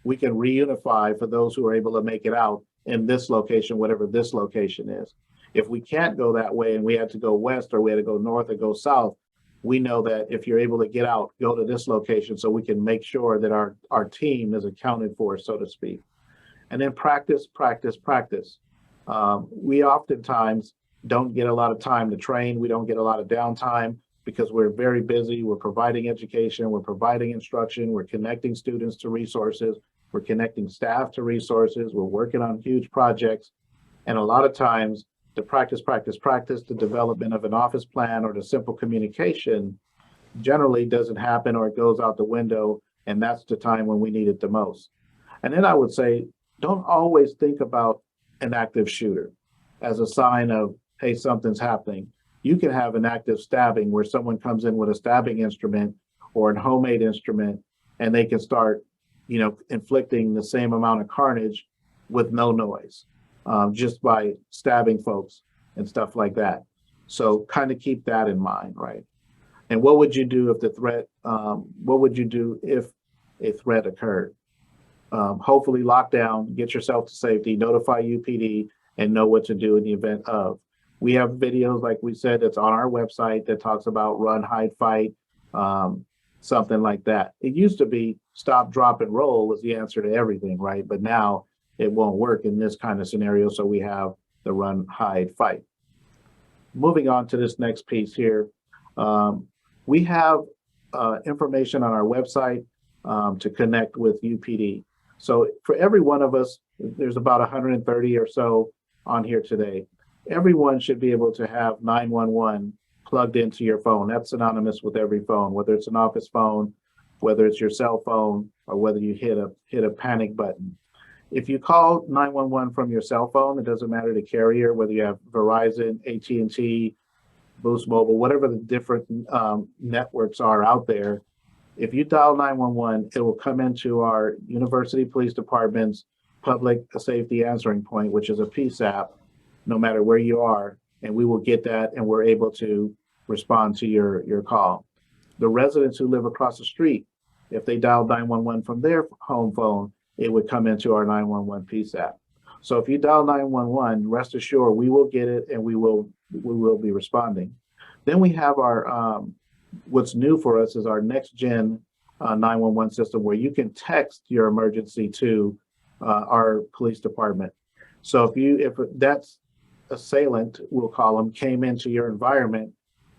reunify for those who are able to make it out in this location, whatever this location is. If we can't go that way and we had to go west or we had to go north or go south, we know that if you're able to get out, go to this location so we can make sure that our team is accounted for, so to speak. And then practice, practice, practice. We oftentimes don't get a lot of time to train. We don't get a lot of downtime because we're very busy. We're providing education, we're providing instruction, we're connecting students to resources, we're connecting staff to resources, we're working on huge projects. And a lot of times the practice, the development of an office plan or the simple communication generally doesn't happen or it goes out the window, and that's the time when we need it the most. And then I would say, don't always think about an active shooter as a sign of, hey, something's happening. You can have an active stabbing where someone comes in with a stabbing instrument or a homemade instrument, and they can start, inflicting the same amount of carnage with no noise, just by stabbing folks and stuff like that. So kind of keep that in mind, right? And what would you do if what would you do if a threat occurred? Hopefully lock down, get yourself to safety, notify UPD, and know what to do in the event of. We have videos, like we said, that's on our website that talks about run, hide, fight, something like that. It used to be stop, drop, and roll was the answer to everything, right? But now it won't work in this kind of scenario, so we have the run, hide, fight. Moving on to this next piece here. We have information on our website to connect with UPD. So for every one of us, there's about 130 or so on here today. Everyone should be able to have 911 plugged into your phone. That's synonymous with every phone, whether it's an office phone, whether it's your cell phone, or whether you hit a panic button. If you call 911 from your cell phone, it doesn't matter the carrier, whether you have Verizon, AT&T, Boost Mobile, whatever the different networks are out there. If you dial 911, it will come into our University Police Department's Public Safety Answering Point, which is a PSAP, no matter where you are, and we will get that and we're able to respond to your call. The residents who live across the street, if they dial 911 from their home phone, it would come into our 911 PSAP. So if you dial 911, rest assured we will get it and we will be responding. Then we have our, what's new for us is our next gen 911 system where you can text your emergency to our police department. So if that's assailant, we'll call them, came into your environment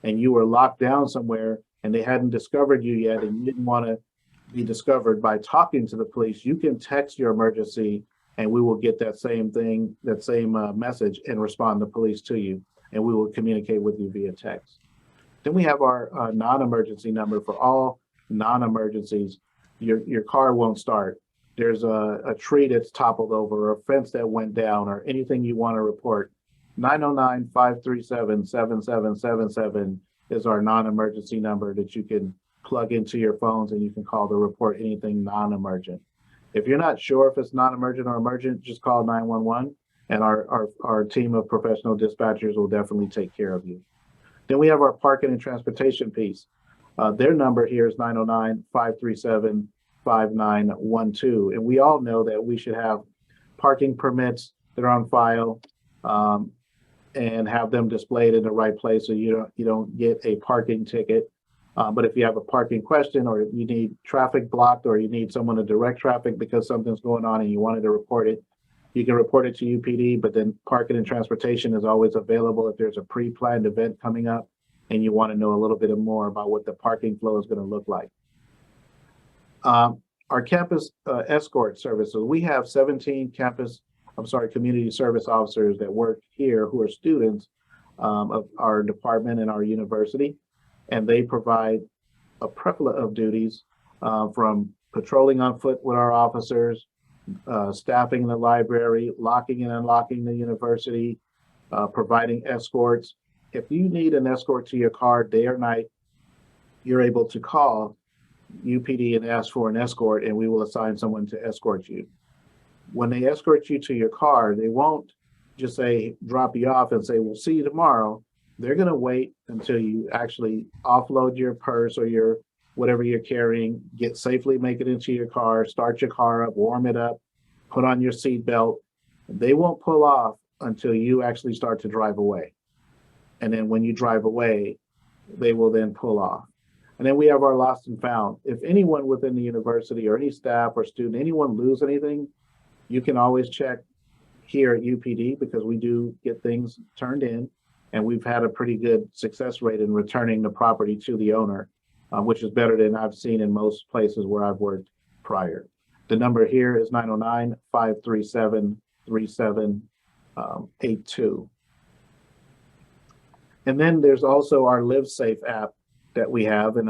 and you were locked down somewhere and they hadn't discovered you yet, and you didn't want to be discovered by talking to the police, you can text your emergency and we will get that same thing, that same message, and respond the police to you, and we will communicate with you via text. Then we have our non-emergency number for all non-emergencies. Your car won't start. There's a tree that's toppled over, or a fence that went down, or anything you want to report. 909-537-7777 is our non-emergency number that you can plug into your phones, and you can call to report anything non-emergent. If you're not sure if it's non-emergent or emergent, just call 911, and our team of professional dispatchers will definitely take care of you. Then we have our parking and transportation piece. Their number here is 909-537-5912. And we all know that we should have parking permits that are on file, and have them displayed in the right place so you don't get a parking ticket. But if you have a parking question, or you need traffic blocked, or you need someone to direct traffic because something's going on and you wanted to report it, you can report it to UPD, but then parking and transportation is always available if there's a pre-planned event coming up and you want to know a little bit more about what the parking flow is going to look like. Our campus escort services, we have 17 community service officers that work here who are students of our department and our university. And they provide a plethora of duties, from patrolling on foot with our officers, staffing the library, locking and unlocking the university, providing escorts. If you need an escort to your car day or night, you're able to call UPD and ask for an escort, and we will assign someone to escort you. When they escort you to your car, they won't just say, drop you off and say, we'll see you tomorrow. They're going to wait until you actually offload your purse or your whatever you're carrying, make it into your car, start your car up, warm it up, put on your seatbelt. They won't pull off until you actually start to drive away. And then when you drive away, they will then pull off. And then we have our lost and found. If anyone within the university or any staff or student, anyone lose anything, you can always check here at UPD, because we do get things turned in. And we've had a pretty good success rate in returning the property to the owner, which is better than I've seen in most places where I've worked prior. The number here is 909-537-3782. And then there's also our LiveSafe app that we have, and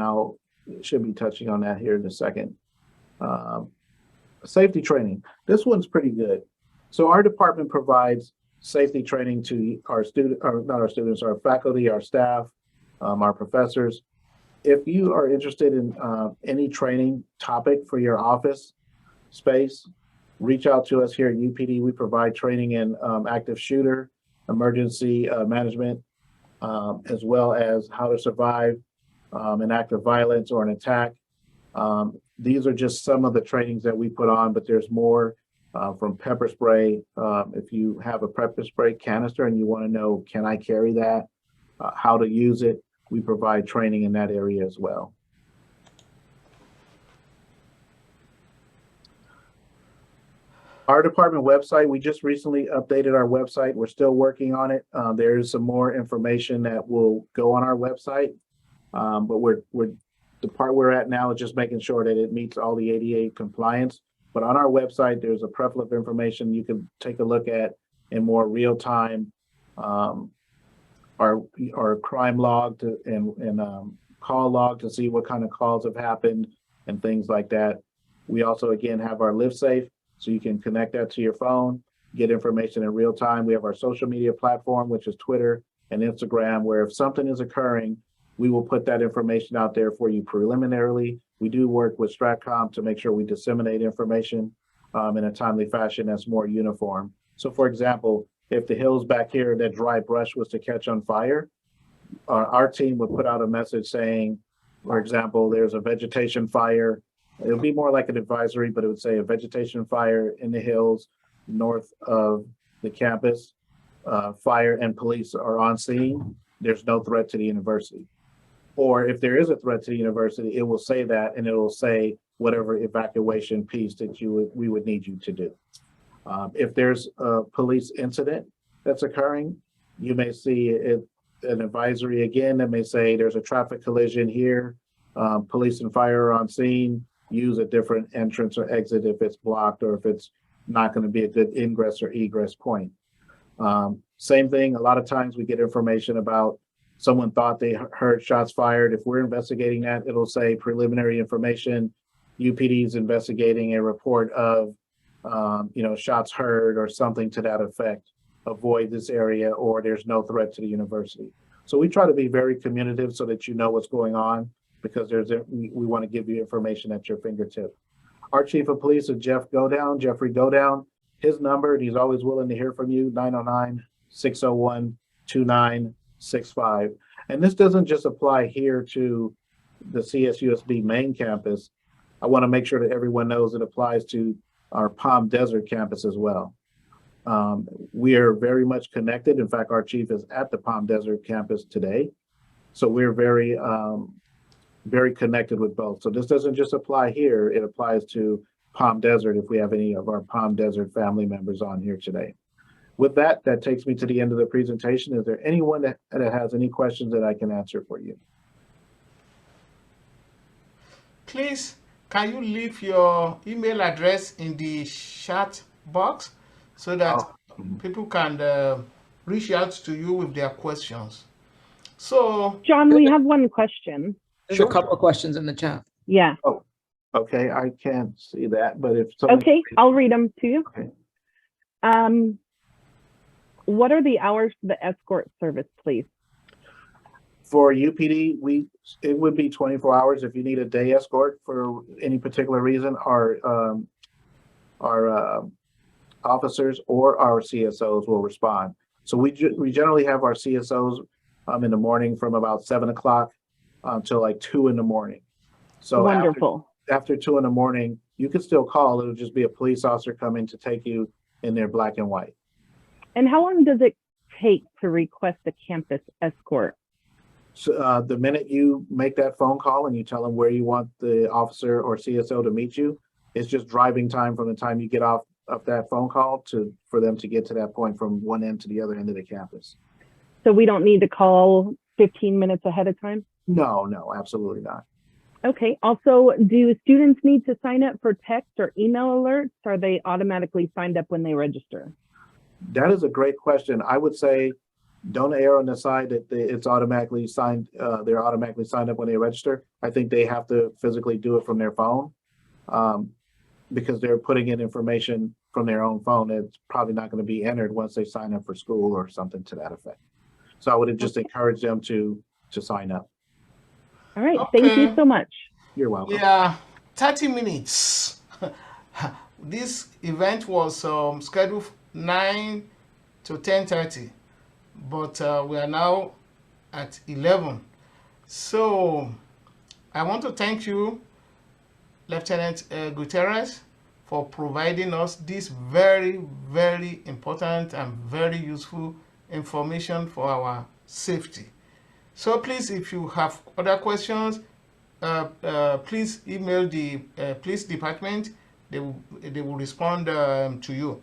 should be touching on that here in a second. Safety training. This one's pretty good. So our department provides safety training to our our faculty, our staff, our professors. If you are interested in any training topic for your office space, reach out to us here at UPD. We provide training in active shooter, emergency management, as well as how to survive an act of violence or an attack. These are just some of the trainings that we put on, but there's more. From pepper spray. If you have a pepper spray canister and you want to know, can I carry that? How to use it? We provide training in that area as well. Our department website, we just recently updated our website. We're still working on it. There's some more information that will go on our website, but the part we're at now is just making sure that it meets all the ADA compliance. But on our website, there's a plethora of information you can take a look at in more real time. Our crime log and call log to see what kind of calls have happened and things like that. We also, again, have our LiveSafe, so you can connect that to your phone, get information in real time. We have our social media platform, which is Twitter and Instagram, where if something is occurring, we will put that information out there for you preliminarily. We do work with Stratcom to make sure we disseminate information in a timely fashion that's more uniform. So for example, if the hills back here, that dry brush was to catch on fire, our team would put out a message saying, for example, there's a vegetation fire. It would be more like an advisory, but it would say a vegetation fire in the hills north of the campus. Fire and police are on scene. There's no threat to the university. Or if there is a threat to the university, it will say that, and it will say whatever evacuation piece that we would need you to do. If there's a police incident that's occurring, you may see an advisory again that may say there's a traffic collision here Police and fire are on scene, use a different entrance or exit if it's blocked or if it's not going to be a good ingress or egress point. Same thing, a lot of times we get information about someone thought they heard shots fired. If we're investigating that, it'll say preliminary information, UPD is investigating a report of, shots heard or something to that effect. Avoid this area, or there's no threat to the university. So we try to be very communicative so that you know what's going on, because we want to give you information at your fingertip. Our chief of police is Jeffrey Godown. His number, and he's always willing to hear from you, 909-601-2965. And this doesn't just apply here to the CSUSB main campus. I want to make sure that everyone knows it applies to our Palm Desert campus as well. We are very much connected. In fact, our chief is at the Palm Desert campus today. So we're very, very connected with both. So this doesn't just apply here, it applies to Palm Desert if we have any of our Palm Desert family members on here today. With that, that takes me to the end of the presentation. Is there anyone that has any questions that I can answer for you? Please, can you leave your email address in the chat box so that people can reach out to you with their questions? So, John, we have one question. There's a couple of questions in the chat. Yeah. Oh, okay. I can't see that, but if Okay, I'll read them to you. Okay. What are the hours for the escort service, please? For UPD, it would be 24 hours. If you need a day escort for any particular reason, our officers or our CSOs will respond. So we generally have our CSOs in the morning from about 7 o'clock until like 2 in the morning. So wonderful. After 2 in the morning, you can still call. It'll just be a police officer coming to take you in their black and white. And how long does it take to request a campus escort? So the minute you make that phone call and you tell them where you want the officer or CSO to meet you, it's just driving time from the time you get off of that phone call for them to get to that point from one end to the other end of the campus. So we don't need to call 15 minutes ahead of time? No, absolutely not. Okay. Also, do students need to sign up for text or email alerts? Or are they automatically signed up when they register? That is a great question. I would say don't err on the side that it's automatically signed. They're automatically signed up when they register. I think they have to physically do it from their phone because they're putting in information from their own phone. It's probably not going to be entered once they sign up for school or something to that effect. So I would just encourage them to sign up. All right. Okay. Thank you so much. You're welcome. Yeah, 30 minutes. This event was scheduled 9 to 10:30, but we are now at 11. So I want to thank you, Lieutenant Gutierrez, for providing us this very, very important and very useful information for our safety. So please, if you have other questions, please email the police department. They will respond to you.